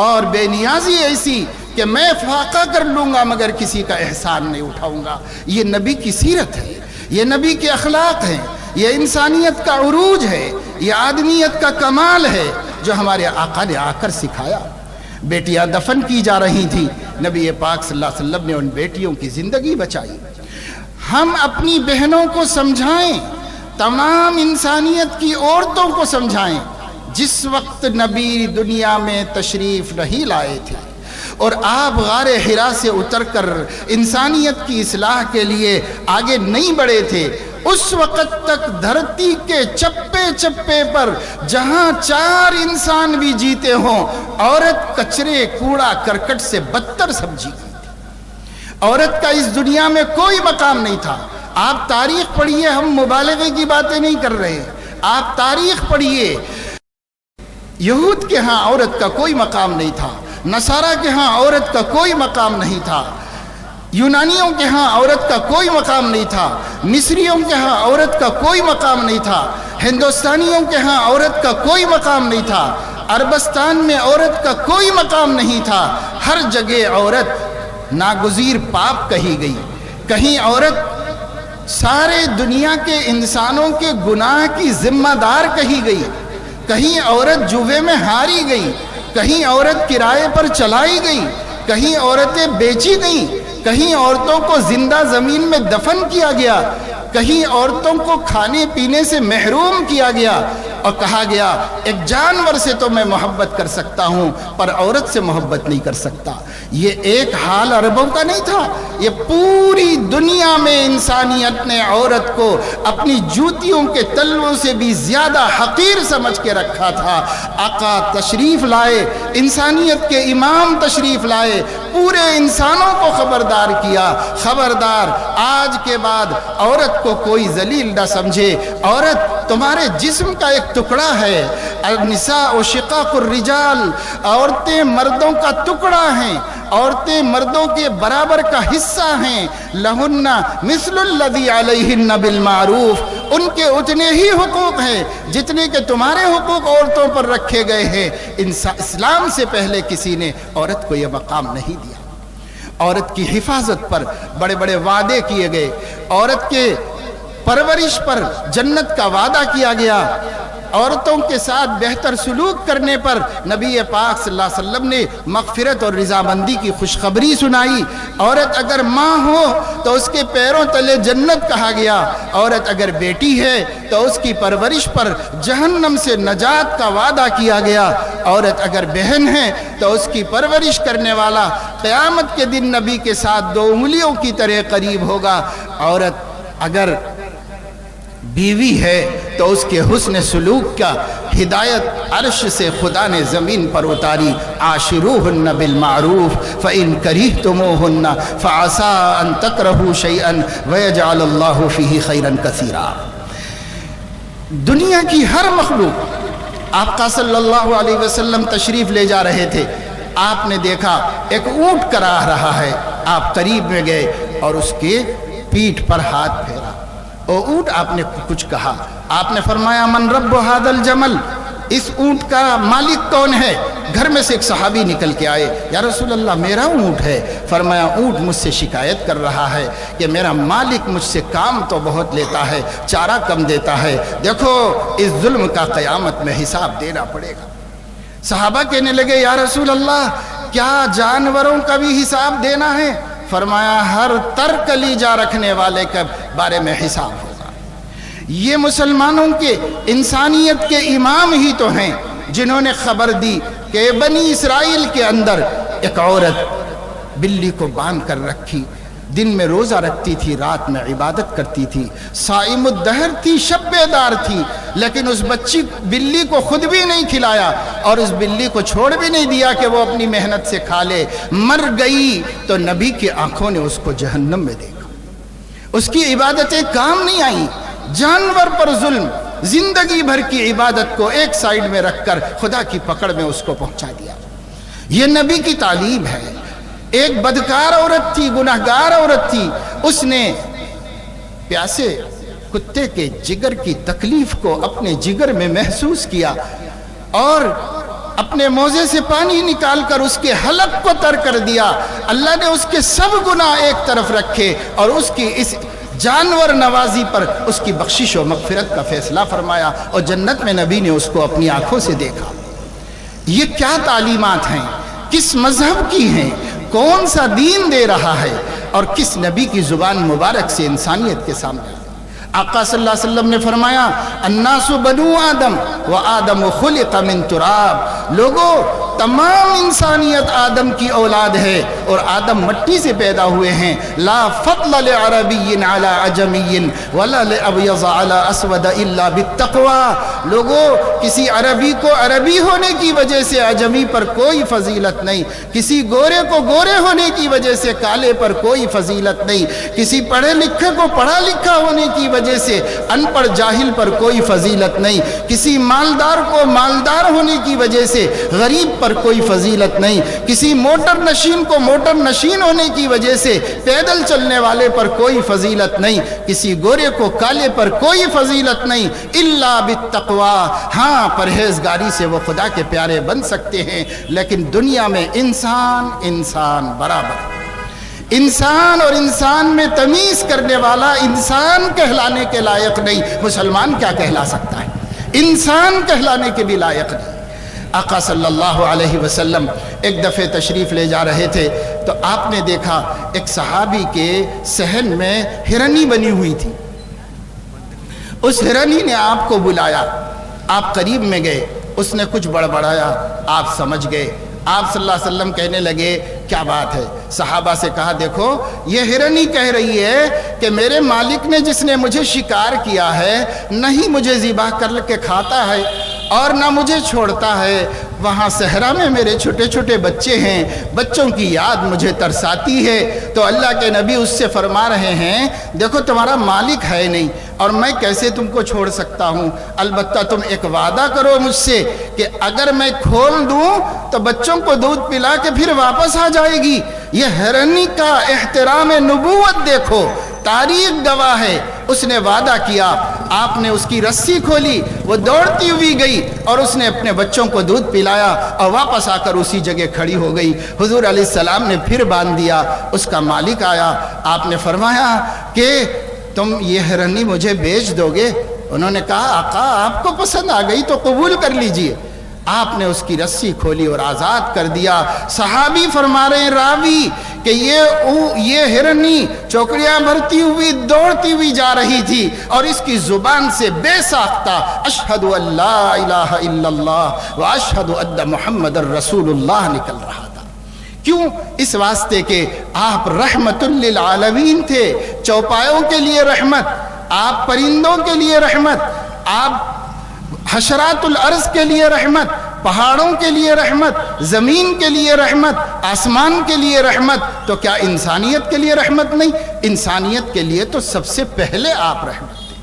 اور بے نیازی ایسی کہ میں فاقہ کر لوں گا مگر کسی کا احسان نہیں اٹھاؤں گا۔ یہ نبی کی سیرت ہے، یہ نبی کے اخلاق ہیں، یہ انسانیت کا عروج ہے، یہ آدمیت کا کمال ہے جو ہمارے آقا نے آ کر سکھایا۔ بیٹیاں دفن کی جا رہی تھیں، نبی پاک صلی اللہ علیہ وسلم نے ان بیٹیوں کی زندگی بچائی۔ ہم اپنی بہنوں کو سمجھائیں، تمام انسانیت کی عورتوں کو سمجھائیں۔ جس وقت نبی دنیا میں تشریف نہیں لائے تھے اور آپ غار حرا سے اتر کر انسانیت کی اصلاح کے لیے آگے نہیں بڑھے تھے، اس وقت تک دھرتی کے چپے چپے پر جہاں 4 انسان بھی جیتے ہوں، عورت کچرے کوڑا کرکٹ سے بدتر سمجھی گئی تھی۔ عورت کا اس دنیا میں کوئی مقام نہیں تھا۔ آپ تاریخ پڑھیے، ہم مبالغے کی باتیں نہیں کر رہے، آپ تاریخ پڑھیے۔ یہود کے ہاں عورت کا کوئی مقام نہیں تھا، نصارہ کے ہاں عورت کا کوئی مقام نہیں تھا، یونانیوں کے ہاں عورت کا کوئی مقام نہیں تھا، مصریوں کے ہاں عورت کا کوئی مقام نہیں تھا، ہندوستانیوں کے ہاں عورت کا کوئی مقام نہیں تھا، عربستان میں عورت کا کوئی مقام نہیں تھا۔ ہر جگہ عورت ناگزیر پاپ کہی گئی، کہیں عورت سارے دنیا کے انسانوں کے گناہ کی ذمہ دار کہی گئی، کہیں عورت جوے میں ہاری گئی، کہیں عورت کرائے پر چلائی گئی، کہیں عورتیں بیچی گئیں، کہیں عورتوں کو زندہ زمین میں دفن کیا گیا، کہیں عورتوں کو کھانے پینے سے محروم کیا گیا، اور کہا گیا ایک جانور سے تو میں محبت کر سکتا ہوں پر عورت سے محبت نہیں کر سکتا۔ یہ ایک حال عربوں کا نہیں تھا، یہ پوری دنیا میں انسانیت نے عورت کو اپنی جوتیوں کے تلووں سے بھی زیادہ حقیر سمجھ کے رکھا تھا۔ آقا تشریف لائے، انسانیت کے امام تشریف لائے، پورے انسانوں کو خبردار کیا، خبردار آج کے بعد عورت کو کوئی ذلیل نہ سمجھے، عورت تمہارے جسم کا ایک ٹکڑا ہے، النساء شقاق الرجال، عورتیں مردوں کا ٹکڑا ہیں، عورتیں مردوں کے برابر کا حصہ ہیں، لہن مثل الذی علیہن بالمعروف، ان کے اتنے ہی حقوق ہیں جتنے کہ تمہارے حقوق عورتوں پر رکھے گئے ہیں۔ اسلام سے پہلے کسی نے عورت کو یہ مقام نہیں دیا۔ عورت کی حفاظت پر بڑے بڑے وعدے کیے گئے، عورت کے پرورش پر جنت کا وعدہ کیا گیا، عورتوں کے ساتھ بہتر سلوک کرنے پر نبی پاک صلی اللہ علیہ وسلم نے مغفرت اور رضامندی کی خوشخبری سنائی۔ عورت اگر ماں ہو تو اس کے پیروں تلے جنت کہا گیا، عورت اگر بیٹی ہے تو اس کی پرورش پر جہنم سے نجات کا وعدہ کیا گیا، عورت اگر بہن ہے تو اس کی پرورش کرنے والا قیامت کے دن نبی کے ساتھ 2 انگلیوں کی طرح قریب ہوگا، عورت اگر بیوی ہے تو اس کے حسن سلوک کا ہدایت عرش سے خدا نے زمین پر اتاری۔ عاشروہن بالمعروف فإن کرہتموہن فعسى ان تکرہوا شیئا ویجعل اللہ فیہ خیرا کثیرا۔ دنیا کی ہر مخلوق، آقا صلی اللہ علیہ وسلم تشریف لے جا رہے تھے، آپ نے دیکھا ایک اونٹ کراہ رہا ہے، آپ قریب میں گئے اور اس کے پیٹھ پر ہاتھ پھیرا، او اونٹ آپ نے کچھ کہا، آپ نے فرمایا من رب ھذا الجمل، اس اونٹ کا مالک کون ہے؟ گھر میں سے ایک صحابی نکل کے آئے، یا رسول اللہ میرا اونٹ ہے۔ فرمایا اونٹ مجھ سے شکایت کر رہا ہے کہ میرا مالک مجھ سے کام تو بہت لیتا ہے، چارہ کم دیتا ہے، دیکھو اس ظلم کا قیامت میں حساب دینا پڑے گا۔ صحابہ کہنے لگے یا رسول اللہ کیا جانوروں کا بھی حساب دینا ہے؟ فرمایا ہر تر کلیجہ رکھنے والے کے بارے میں حساب ہوگا۔ یہ مسلمانوں کے، انسانیت کے امام ہی تو ہیں جنہوں نے خبر دی کہ بنی اسرائیل کے اندر ایک عورت بلی کو باندھ کر رکھی، دن میں روزہ رکھتی تھی، رات میں عبادت کرتی تھی، صائم الدہر تھی، شب بیدار تھی، لیکن اس بچی بلی کو خود بھی نہیں کھلایا اور اس بلی کو چھوڑ بھی نہیں دیا کہ وہ اپنی محنت سے کھا لے، مر گئی تو نبی کی آنکھوں نے اس کو جہنم میں دیکھا۔ اس کی عبادتیں کام نہیں آئیں، جانور پر ظلم، زندگی بھر کی عبادت کو ایک سائیڈ میں رکھ کر خدا کی پکڑ میں اس کو پہنچا دیا۔ یہ نبی کی تعلیم ہے۔ ایک بدکار عورت تھی، گناہگار عورت تھی، اس نے پیاسے کتے کے جگر کی تکلیف کو اپنے جگر میں محسوس کیا اور اپنے موزے سے پانی نکال کر اس کے حلق کو تر کر دیا۔ اللہ نے اس کے سب گناہ ایک طرف رکھے اور اس کی اس جانور نوازی پر اس کی بخشش و مغفرت کا فیصلہ فرمایا اور جنت میں نبی نے اس کو اپنی آنکھوں سے دیکھا۔ یہ کیا تعلیمات ہیں؟ کس مذہب کی ہیں؟ کون سا دین دے رہا ہے اور کس نبی کی زبان مبارک سے انسانیت کے سامنے؟ آقا صلی اللہ علیہ وسلم نے فرمایا الناس بنو آدم و آدم خلق من تراب، لوگو تمام انسانیت آدم کی اولاد ہے اور آدم مٹی سے پیدا ہوئے ہیں۔ لا فضل لعربی علی عجمی ولا لابیض علی اسود الا بالتقوی، لوگو کسی عربی کو عربی ہونے کی وجہ سے عجمی پر کوئی فضیلت نہیں، کسی گورے کو گورے ہونے کی وجہ سے کالے پر کوئی فضیلت نہیں، کسی پڑھے لکھے کو پڑھا لکھا ہونے کی وجہ سے ان پڑھ جاہل پر کوئی فضیلت نہیں، کسی مالدار کو مالدار ہونے کی وجہ سے غریب پر کوئی فضیلت نہیں، کسی موٹر نشین کو موٹر نشین ہونے کی وجہ سے پیدل چلنے والے پر کوئی فضیلت نہیں، کسی گورے کو کالے پر کوئی فضیلت نہیں، الا بالتقوی، ہاں پرہیزگاری سے وہ خدا کے پیارے بن سکتے ہیں۔ لیکن دنیا میں انسان برابر، انسان اور انسان میں تمیز کرنے والا انسان کہلانے کے لائق نہیں، مسلمان کیا کہلا سکتا ہے؟ انسان کہلانے کے بھی لائق نہیں۔ آقا صلی اللہ علیہ وسلم ایک دفعہ تشریف لے جا رہے تھے تو آپ نے دیکھا ایک صحابی کے صحن میں ہرنی بنی ہوئی تھی، اس ہرنی نے آپ کو بلایا، آپ قریب میں گئے، اس نے کچھ بڑبڑایا، آپ سمجھ گئے، آپ صلی اللہ علیہ وسلم کہنے لگے کیا بات ہے؟ صحابہ سے کہا دیکھو یہ ہرنی کہہ رہی ہے کہ میرے مالک نے جس نے مجھے شکار کیا ہے نہیں مجھے ذبح کر کے کھاتا ہے اور نہ مجھے چھوڑتا ہے، وہاں صحرا میں میرے چھوٹے چھوٹے بچے ہیں، بچوں کی یاد مجھے ترساتی ہے۔ تو اللہ کے نبی اس سے فرما رہے ہیں دیکھو تمہارا مالک ہے نہیں اور میں کیسے تم کو چھوڑ سکتا ہوں، البتہ تم ایک وعدہ کرو مجھ سے کہ اگر میں کھول دوں تو بچوں کو دودھ پلا کے پھر واپس آ جائے گی۔ یہ ہرنی کا احترام نبوت دیکھو، تاریخ گواہ ہے، اس نے وعدہ کیا، آپ نے اس کی رسی کھولی، وہ دوڑتی ہوئی گئی اور اس نے اپنے بچوں کو دودھ پلایا اور واپس آ کر اسی جگہ کھڑی ہو گئی۔ حضور علیہ السلام نے پھر باندھ دیا، اس کا مالک آیا، آپ نے فرمایا کہ تم یہ ہرنی مجھے بیچ دو گے؟ انہوں نے کہا آقا آپ کو پسند آ گئی تو قبول کر لیجئے۔ آپ نے اس کی رسی کھولی اور آزاد کر دیا۔ صحابی فرما رہے ہیں راوی کہ یہ ہرنی چوکڑیاں بھرتی ہوئی دوڑتی ہوئی جا رہی تھی اور اس کی زبان سے بے ساختہ اشہد ان لا الہ الا اللہ و اشہد ان محمد الرسول اللہ نکل رہا تھا۔ کیوں؟ اس واسطے کہ آپ رحمت للعالمین تھے، چوپایوں کے لیے رحمت، آپ پرندوں کے لیے رحمت، آپ حشرات الارض کے لیے رحمت، پہاڑوں کے لیے رحمت، زمین کے لیے رحمت، آسمان کے لیے رحمت، تو کیا انسانیت کے لیے رحمت نہیں؟ انسانیت کے لیے تو سب سے پہلے آپ رحمت تھے۔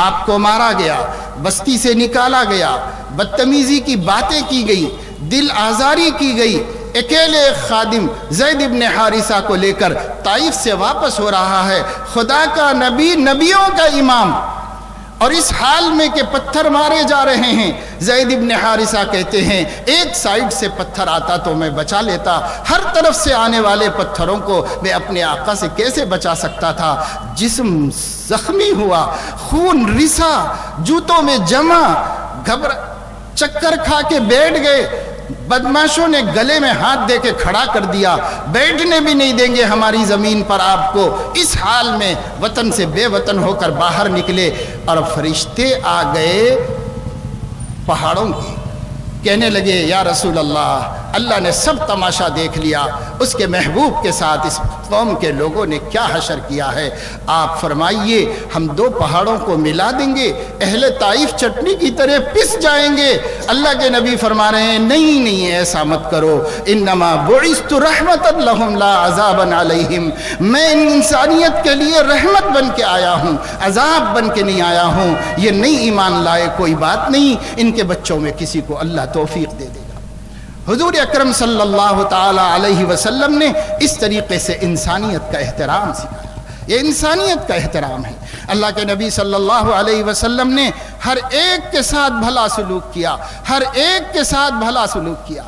آپ کو مارا گیا، بستی سے نکالا گیا، بدتمیزی کی باتیں کی گئی، دل آزاری کی گئی، اکیلے خادم زید ابن حارثہ کو لے کر طائف سے واپس ہو رہا ہے، خدا کا نبی، نبیوں کا امام، اور اس حال میں کہ پتھر مارے جا رہے ہیں، زید ابن حارثہ کہتے ہیں ایک سائیڈ سے پتھر آتا تو میں بچا لیتا، ہر طرف سے آنے والے پتھروں کو میں اپنے آقا سے کیسے بچا سکتا تھا؟ جسم زخمی ہوا، خون رسا، جوتوں میں جمع، چکر کھا کے بیٹھ گئے۔ بدماشوں نے گلے میں ہاتھ دے کے کھڑا کر دیا، بیٹھنے بھی نہیں دیں گے ہماری زمین پر آپ کو۔ اس حال میں وطن سے بے وطن ہو کر باہر نکلے، اور فرشتے آ گئے پہاڑوں کے، کہنے لگے یا رسول اللہ، اللہ نے سب تماشا دیکھ لیا، اس کے محبوب کے ساتھ اس قوم کے لوگوں نے کیا حشر کیا ہے، آپ فرمائیے ہم دو پہاڑوں کو ملا دیں گے، اہل طائف چٹنی کی طرح پس جائیں گے۔ اللہ کے نبی فرما رہے ہیں نہیں نہیں، ایسا مت کرو، انما بعثت رحمتا لہم لا عذابا علیہم، میں انسانیت کے لیے رحمت بن کے آیا ہوں، عذاب بن کے نہیں آیا ہوں۔ یہ نہیں ایمان لائے کوئی بات نہیں، ان کے بچوں میں کسی کو اللہ توفیق دے دے گا۔ حضور اکرم صلی اللہ تعالی علیہ وسلم نے اس طریقے سے انسانیت کا احترام سکھایا، یہ انسانیت کا احترام ہے۔ اللہ کے نبی صلی اللہ علیہ وسلم نے ہر ایک کے ساتھ بھلا سلوک کیا، ہر ایک کے ساتھ بھلا سلوک کیا۔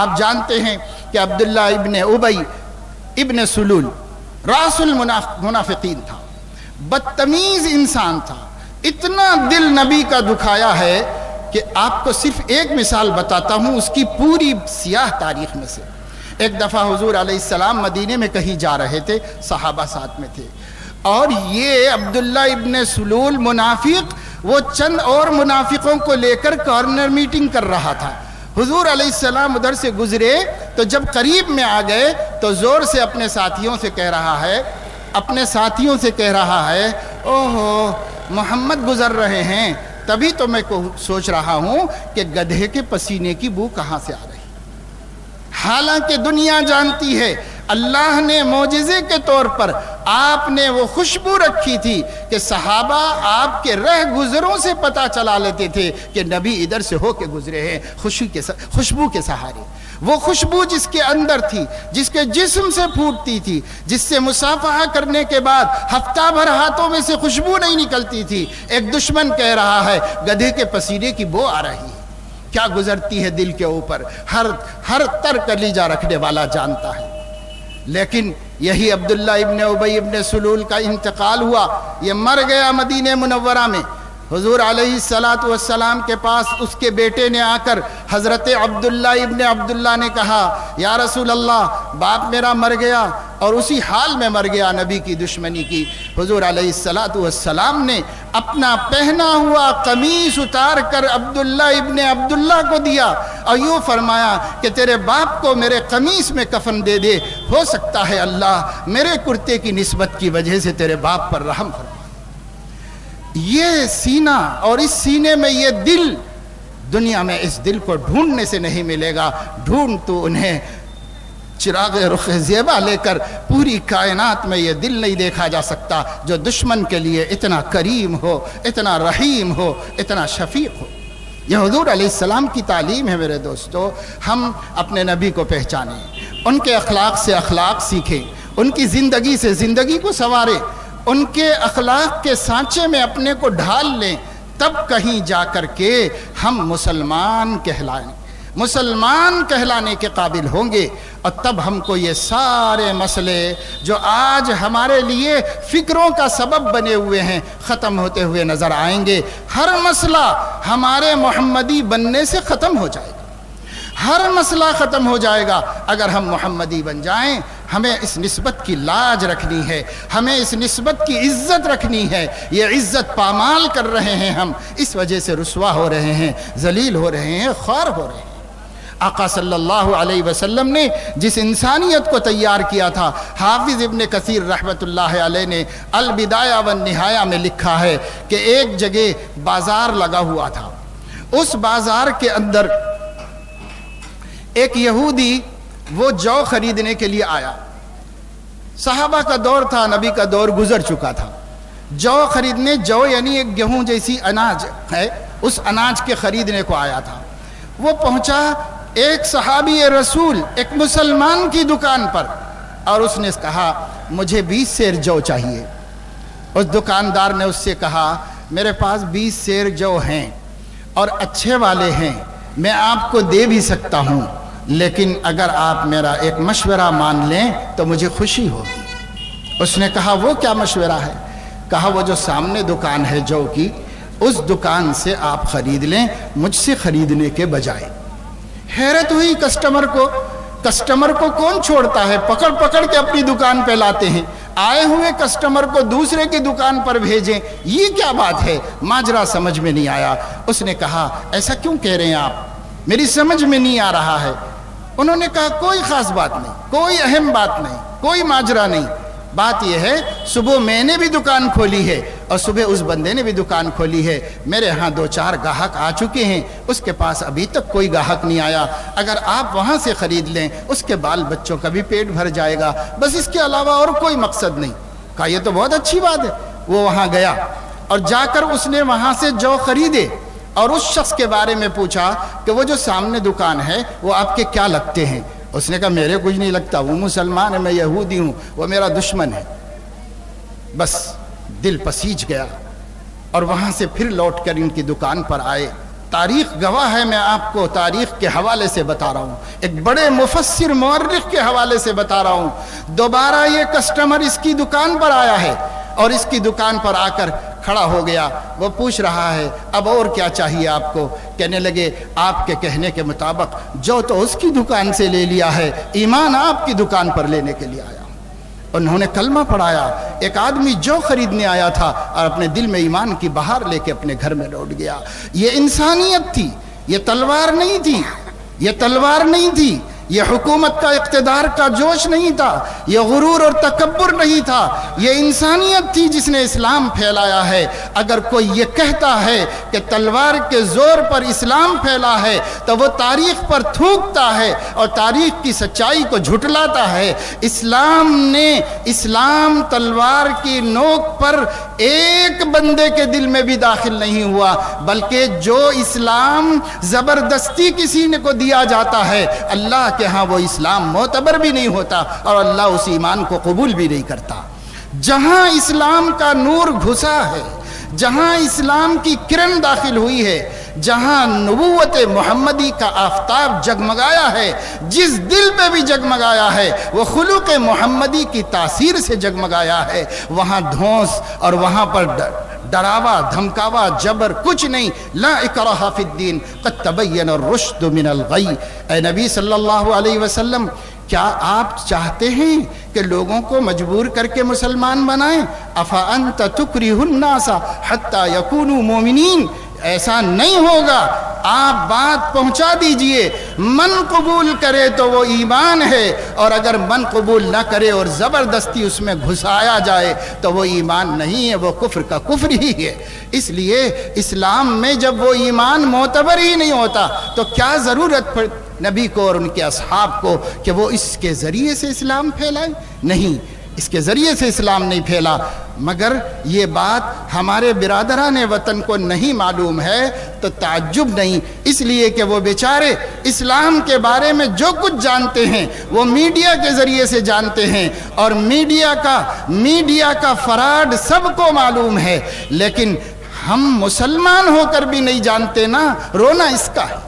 آپ جانتے ہیں کہ عبداللہ ابن ابی ابن سلول راس المنافقین تھا، بدتمیز انسان تھا، اتنا دل نبی کا دکھایا ہے کہ آپ کو صرف ایک مثال بتاتا ہوں اس کی پوری سیاہ تاریخ میں سے۔ ایک دفعہ حضور علیہ السلام مدینے میں کہیں جا رہے تھے، صحابہ ساتھ میں تھے، اور یہ عبداللہ ابن سلول منافق وہ چند اور منافقوں کو لے کر کارنر میٹنگ کر رہا تھا۔ حضور علیہ السلام ادھر سے گزرے تو جب قریب میں آ گئے تو زور سے اپنے ساتھیوں سے کہہ رہا ہے اوہو محمد گزر رہے ہیں، تبھی تو میں سوچ رہا ہوں کہ گدھے کے پسینے کی بو کہاں سے آ رہی۔ حالانکہ دنیا جانتی ہے اللہ نے معجزے کے طور پر آپ نے وہ خوشبو رکھی تھی کہ صحابہ آپ کے رہ گزروں سے پتہ چلا لیتے تھے کہ نبی ادھر سے ہو کے گزرے ہیں، خوشبو کے سہارے۔ وہ خوشبو جس کے اندر تھی، جس کے جسم سے پھوٹتی تھی، جس سے مصافحہ کرنے کے بعد ہفتہ بھر ہاتھوں میں سے خوشبو نہیں نکلتی تھی، ایک دشمن کہہ رہا ہے گدھے کے پسینے کی بو آ رہی ہے۔ کیا گزرتی ہے دل کے اوپر، ہر تر کلیجہ رکھنے والا جانتا ہے۔ لیکن یہی عبداللہ ابن ابی ابن سلول کا انتقال ہوا، یہ مر گیا مدینہ منورہ میں۔ حضور علیہ السلام کے پاس اس کے بیٹے نے آ کر حضرت عبداللہ ابن عبداللہ نے کہا یا رسول اللہ، باپ میرا مر گیا اور اسی حال میں مر گیا نبی کی دشمنی کی۔ حضور علیہ السلام نے اپنا پہنا ہوا قمیص اتار کر عبداللہ ابن عبداللہ کو دیا اور یوں فرمایا کہ تیرے باپ کو میرے قمیص میں کفن دے دے، ہو سکتا ہے اللہ میرے کرتے کی نسبت کی وجہ سے تیرے باپ پر رحم فرما۔ یہ سینہ اور اس سینے میں یہ دل، دنیا میں اس دل کو ڈھونڈنے سے نہیں ملے گا۔ ڈھونڈ تو انہیں چراغ رخ زیبا لے کر پوری کائنات میں یہ دل نہیں دیکھا جا سکتا جو دشمن کے لیے اتنا کریم ہو، اتنا رحیم ہو، اتنا شفیق ہو۔ یہ حضور علیہ السلام کی تعلیم ہے میرے دوستو۔ ہم اپنے نبی کو پہچانیں، ان کے اخلاق سے اخلاق سیکھیں، ان کی زندگی سے زندگی کو سنواریں، ان کے اخلاق کے سانچے میں اپنے کو ڈھال لیں، تب کہیں جا کر کے ہم مسلمان کہلانے کے قابل ہوں گے، اور تب ہم کو یہ سارے مسئلے جو آج ہمارے لیے فکروں کا سبب بنے ہوئے ہیں ختم ہوتے ہوئے نظر آئیں گے۔ ہر مسئلہ ہمارے محمدی بننے سے ختم ہو جائے گا، ہر مسئلہ ختم ہو جائے گا اگر ہم محمدی بن جائیں۔ ہمیں اس نسبت کی لاج رکھنی ہے، ہمیں اس نسبت کی عزت رکھنی ہے۔ یہ عزت پامال کر رہے ہیں ہم، اس وجہ سے رسوا ہو رہے ہیں، ذلیل ہو رہے ہیں، خوار ہو رہے ہیں۔ آقا صلی اللہ علیہ وسلم نے جس انسانیت کو تیار کیا تھا، حافظ ابن کثیر رحمۃ اللہ علیہ نے البدایہ والنہایہ میں لکھا ہے کہ ایک جگہ بازار لگا ہوا تھا، اس بازار کے اندر ایک یہودی وہ جو خریدنے کے لیے آیا۔ صحابہ کا دور تھا، نبی کا دور گزر چکا تھا۔ جو خریدنے، جو یعنی ایک گیہوں جیسی اناج ہے، اس اناج کے خریدنے کو آیا تھا۔ وہ پہنچا ایک صحابی رسول، ایک مسلمان کی دکان پر، اور اس نے کہا مجھے 20 سیر جو چاہیے۔ اس دکاندار نے اس سے کہا میرے پاس 20 سیر جو ہیں اور اچھے والے ہیں، میں آپ کو دے بھی سکتا ہوں، لیکن اگر آپ میرا ایک مشورہ مان لیں تو مجھے خوشی ہوگی۔ اس نے کہا وہ کیا مشورہ ہے؟ کہا وہ جو سامنے دکان ہے جو کی، اس دکان سے آپ خرید لیں مجھ سے خریدنے کے بجائے۔ حیرت ہوئی کسٹمر کو کون چھوڑتا ہے؟ پکڑ پکڑ کے اپنی دکان پہ لاتے ہیں، آئے ہوئے کسٹمر کو دوسرے کی دکان پر بھیجیں، یہ کیا بات ہے؟ ماجرا سمجھ میں نہیں آیا۔ اس نے کہا ایسا کیوں کہہ رہے ہیں آپ؟ میری سمجھ میں نہیں آ رہا ہے۔ انہوں نے کہا کوئی خاص بات نہیں، کوئی اہم بات نہیں، کوئی ماجرا نہیں۔ بات یہ ہے صبح میں نے بھی دکان کھولی ہے اور صبح اس بندے نے بھی دکان کھولی ہے، میرے ہاں 2-4 گاہک آ چکے ہیں، اس کے پاس ابھی تک کوئی گاہک نہیں آیا۔ اگر آپ وہاں سے خرید لیں اس کے بال بچوں کا بھی پیٹ بھر جائے گا، بس اس کے علاوہ اور کوئی مقصد نہیں۔ کہا یہ تو بہت اچھی بات ہے۔ وہ وہاں گیا اور جا کر اس نے وہاں سے جو خریدے اور اس شخص کے بارے میں پوچھا کہ وہ جو سامنے دکان ہے وہ آپ کے کیا لگتے ہیں؟ اس نے کہا میرے کچھ نہیں لگتا، وہ مسلمان ہے، میں یہودی ہوں، وہ میرا دشمن ہے۔ بس دل پسیج گیا اور وہاں سے پھر لوٹ کر ان کی دکان پر آئے۔ تاریخ گواہ ہے، میں آپ کو تاریخ کے حوالے سے بتا رہا ہوں، ایک بڑے مفسر مورخ کے حوالے سے بتا رہا ہوں۔ دوبارہ یہ کسٹمر اس کی دکان پر آیا ہے اور اس کی دکان پر آ کر کھڑا ہو گیا۔ وہ پوچھ رہا ہے اب اور کیا چاہیے آپ کو؟ کہنے لگے آپ کے کہنے کے مطابق جو تو اس کی دکان سے لے لیا ہے، ایمان آپ کی دکان پر لینے کے لیے آیا۔ انہوں نے کلمہ پڑھایا۔ ایک آدمی جو خریدنے آیا تھا اور اپنے دل میں ایمان کی بہار لے کے اپنے گھر میں لوٹ گیا۔ یہ انسانیت تھی، یہ تلوار نہیں تھی، یہ تلوار نہیں تھی، یہ حکومت کا اقتدار کا جوش نہیں تھا، یہ غرور اور تکبر نہیں تھا، یہ انسانیت تھی جس نے اسلام پھیلایا ہے۔ اگر کوئی یہ کہتا ہے کہ تلوار کے زور پر اسلام پھیلا ہے تو وہ تاریخ پر تھوکتا ہے اور تاریخ کی سچائی کو جھٹلاتا ہے۔ اسلام تلوار کی نوک پر ایک بندے کے دل میں بھی داخل نہیں ہوا، بلکہ جو اسلام زبردستی کسی نے کو دیا جاتا ہے، اللہ کہ ہاں وہ اسلام معتبر بھی نہیں ہوتا اور اللہ اس ایمان کو قبول بھی نہیں کرتا۔ جہاں اسلام کا نور گھسا ہے، جہاں اسلام کی کرن داخل ہوئی ہے، جہاں نبوت محمدی کا آفتاب جگمگایا ہے، جس دل پہ بھی جگمگایا ہے وہ خلق محمدی کی تاثیر سے جگمگایا ہے، وہاں دھونس اور وہاں پر ڈراوا دھمکاوا جبر کچھ نہیں۔ لا اکراہ فی الدین قد تبین الرشد من الغی۔ اے نبی صلی اللہ علیہ وسلم، کیا آپ چاہتے ہیں کہ لوگوں کو مجبور کر کے مسلمان بنائیں؟ افانت تکرہ الناس حتی یکونوا مومنین۔ ایسا نہیں ہوگا، آپ بات پہنچا دیجئے، من قبول کرے تو وہ ایمان ہے، اور اگر من قبول نہ کرے اور زبردستی اس میں گھسایا جائے تو وہ ایمان نہیں ہے، وہ کفر کا کفر ہی ہے۔ اس لیے اسلام میں جب وہ ایمان معتبر ہی نہیں ہوتا تو کیا ضرورت پڑ نبی کو اور ان کے اصحاب کو کہ وہ اس کے ذریعے سے اسلام پھیلائیں؟ نہیں، اس کے ذریعے سے اسلام نہیں پھیلا۔ مگر یہ بات ہمارے برادران وطن کو نہیں معلوم ہے تو تعجب نہیں، اس لیے کہ وہ بیچارے اسلام کے بارے میں جو کچھ جانتے ہیں وہ میڈیا کے ذریعے سے جانتے ہیں، اور میڈیا کا فراڈ سب کو معلوم ہے، لیکن ہم مسلمان ہو کر بھی نہیں جانتے نا، رونا اس کا ہے۔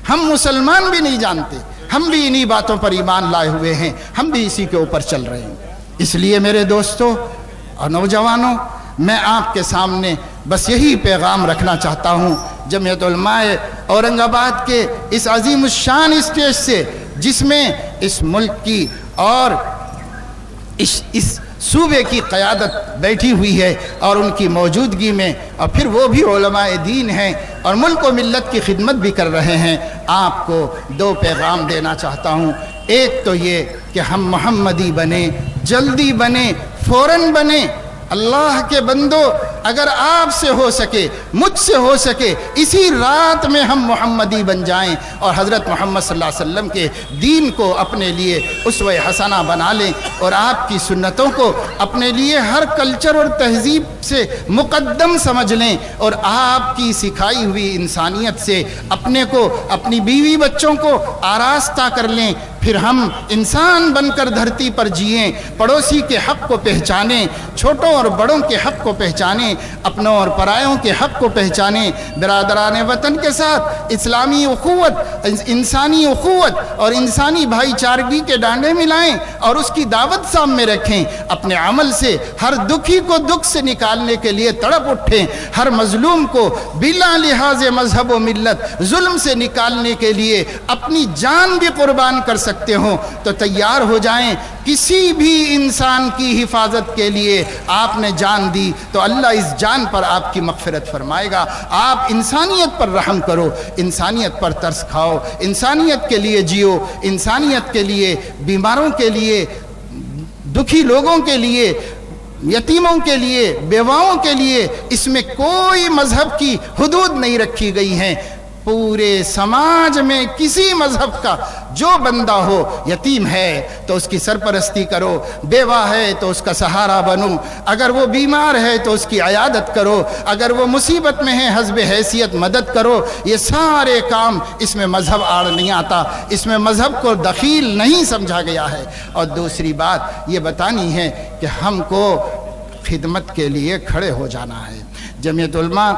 ہم مسلمان بھی نہیں جانتے، ہم بھی انہی باتوں پر ایمان لائے ہوئے ہیں، ہم بھی اسی کے اوپر چل رہے ہیں۔ اس لیے میرے دوستوں اور نوجوانوں، میں آپ کے سامنے بس یہی پیغام رکھنا چاہتا ہوں، جمعیت علماء اورنگ آباد کے اس عظیم الشان اسٹیج سے، جس میں اس ملک کی اور اس صوبے کی قیادت بیٹھی ہوئی ہے اور ان کی موجودگی میں، اور پھر وہ بھی علماء دین ہیں اور ملک و ملت کی خدمت بھی کر رہے ہیں، آپ کو 2 پیغام دینا چاہتا ہوں۔ ایک تو یہ کہ ہم محمدی بنیں، جلدی بنیں، فوراً بنیں۔ اللہ کے بندو، اگر آپ سے ہو سکے، مجھ سے ہو سکے، اسی رات میں ہم محمدی بن جائیں اور حضرت محمد صلی اللہ علیہ وسلم کے دین کو اپنے لیے اسوہ حسنہ بنا لیں، اور آپ کی سنتوں کو اپنے لیے ہر کلچر اور تہذیب سے مقدم سمجھ لیں، اور آپ کی سکھائی ہوئی انسانیت سے اپنے کو، اپنی بیوی بچوں کو آراستہ کر لیں۔ پھر ہم انسان بن کر دھرتی پر جئیں، پڑوسی کے حق کو پہچانیں، چھوٹوں اور بڑوں کے حق کو پہچانیں، اپنوں اور پرایوں کے حق کو پہچانیں، برادران وطن کے ساتھ اسلامی اخوت، انسانی اخوت اور انسانی بھائی چارگی کے ڈانڈے ملائیں اور اس کی دعوت سامنے رکھیں، اپنے عمل سے ہر دکھی کو دکھ سے نکالنے کے لیے تڑپ اٹھیں، ہر مظلوم کو بلا لحاظ مذہب و ملت ظلم سے نکالنے کے لیے اپنی جان بھی قربان کر سکتے ہوں تو تیار ہو جائیں۔ کسی بھی انسان کی حفاظت کے لیے آپ نے جان دی تو اللہ اس جان پر آپ کی مغفرت فرمائے گا۔ آپ انسانیت پر رحم کرو، انسانیت پر ترس کھاؤ، انسانیت کے لیے جیو، انسانیت کے لیے، بیماروں کے لیے، دکھی لوگوں کے لیے، یتیموں کے لیے، بیواؤں کے لیے، اس میں کوئی مذہب کی حدود نہیں رکھی گئی ہیں۔ پورے سماج میں کسی مذہب کا جو بندہ ہو، یتیم ہے تو اس کی سرپرستی کرو، بیوہ ہے تو اس کا سہارا بنو، اگر وہ بیمار ہے تو اس کی عیادت کرو، اگر وہ مصیبت میں ہے حسب حیثیت مدد کرو۔ یہ سارے کام، اس میں مذہب آڑ نہیں آتا، اس میں مذہب کو دخیل نہیں سمجھا گیا ہے۔ اور دوسری بات یہ بتانی ہے کہ ہم کو خدمت کے لیے کھڑے ہو جانا ہے۔ جمعیت علماء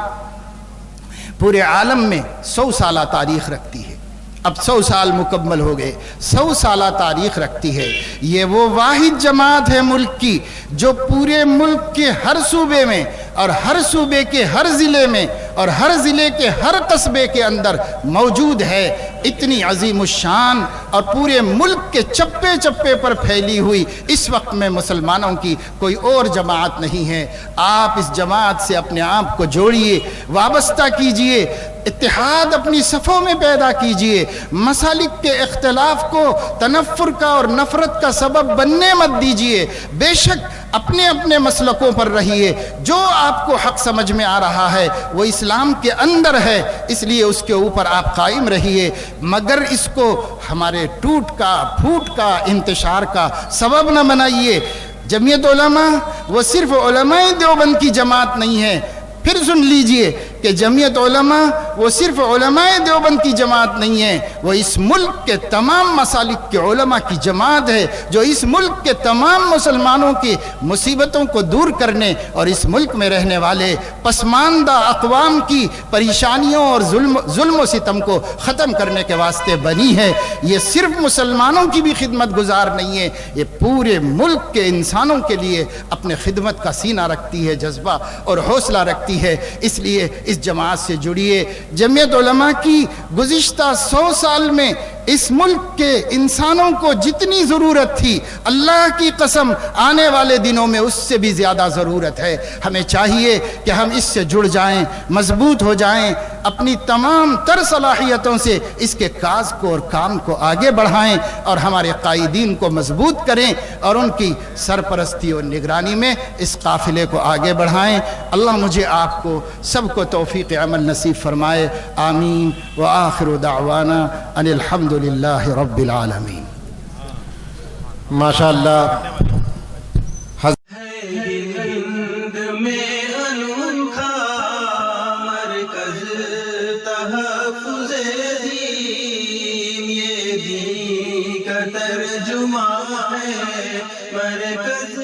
پورے عالم میں 100 سالہ تاریخ رکھتی ہے، اب 100 سال مکمل ہو گئے، 100 سالہ تاریخ رکھتی ہے۔ یہ وہ واحد جماعت ہے ملک کی جو پورے ملک کے ہر صوبے میں اور ہر صوبے کے ہر ضلع میں اور ہر ضلع کے ہر قصبے کے اندر موجود ہے۔ اتنی عظیم الشان اور پورے ملک کے چپے چپے پر پھیلی ہوئی اس وقت میں مسلمانوں کی کوئی اور جماعت نہیں ہے۔ آپ اس جماعت سے اپنے آپ کو جوڑیے، وابستہ کیجئے، اتحاد اپنی صفوں میں پیدا کیجئے، مسالک کے اختلاف کو تنفر کا اور نفرت کا سبب بننے مت دیجئے۔ بے شک اپنے اپنے مسلکوں پر رہیے، جو آپ کو حق سمجھ میں آ رہا ہے وہ اسلام کے اندر ہے، اس لیے اس کے اوپر آپ قائم رہیے، مگر اس کو ہمارے ٹوٹ کا پھوٹ کا انتشار کا سبب نہ بنائیے۔ جمعیت علماء وہ صرف علماء دیوبند کی جماعت نہیں ہے، پھر سن لیجئے کہ جمعیت علماء وہ صرف علماء دیوبند کی جماعت نہیں ہے، وہ اس ملک کے تمام مسالک کے علماء کی جماعت ہے، جو اس ملک کے تمام مسلمانوں کی مصیبتوں کو دور کرنے اور اس ملک میں رہنے والے پسماندہ اقوام کی پریشانیوں اور ظلم و ستم کو ختم کرنے کے واسطے بنی ہے۔ یہ صرف مسلمانوں کی بھی خدمت گزار نہیں ہے، یہ پورے ملک کے انسانوں کے لیے اپنے خدمت کا سینہ رکھتی ہے، جذبہ اور حوصلہ رکھتی ہے۔ اس لیے اس جماعت سے جڑیے۔ جمعیت علماء کی گزشتہ 100 سال میں اس ملک کے انسانوں کو جتنی ضرورت تھی، اللہ کی قسم آنے والے دنوں میں اس سے بھی زیادہ ضرورت ہے۔ ہمیں چاہیے کہ ہم اس سے جڑ جائیں، مضبوط ہو جائیں، اپنی تمام تر صلاحیتوں سے اس کے کاز کو اور کام کو آگے بڑھائیں اور ہمارے قائدین کو مضبوط کریں اور ان کی سرپرستی اور نگرانی میں اس قافلے کو آگے بڑھائیں۔ اللہ مجھے آپ کو سب کو توفیق عمل نصیب فرمائے، آمین۔ وآخر دعوانا ان الحمد للہ رب العالمین۔ ماشاءاللہ ہند میں انوکھا مرکز تحفظ دین، یہ دین کا ترجمہ ہے مرکز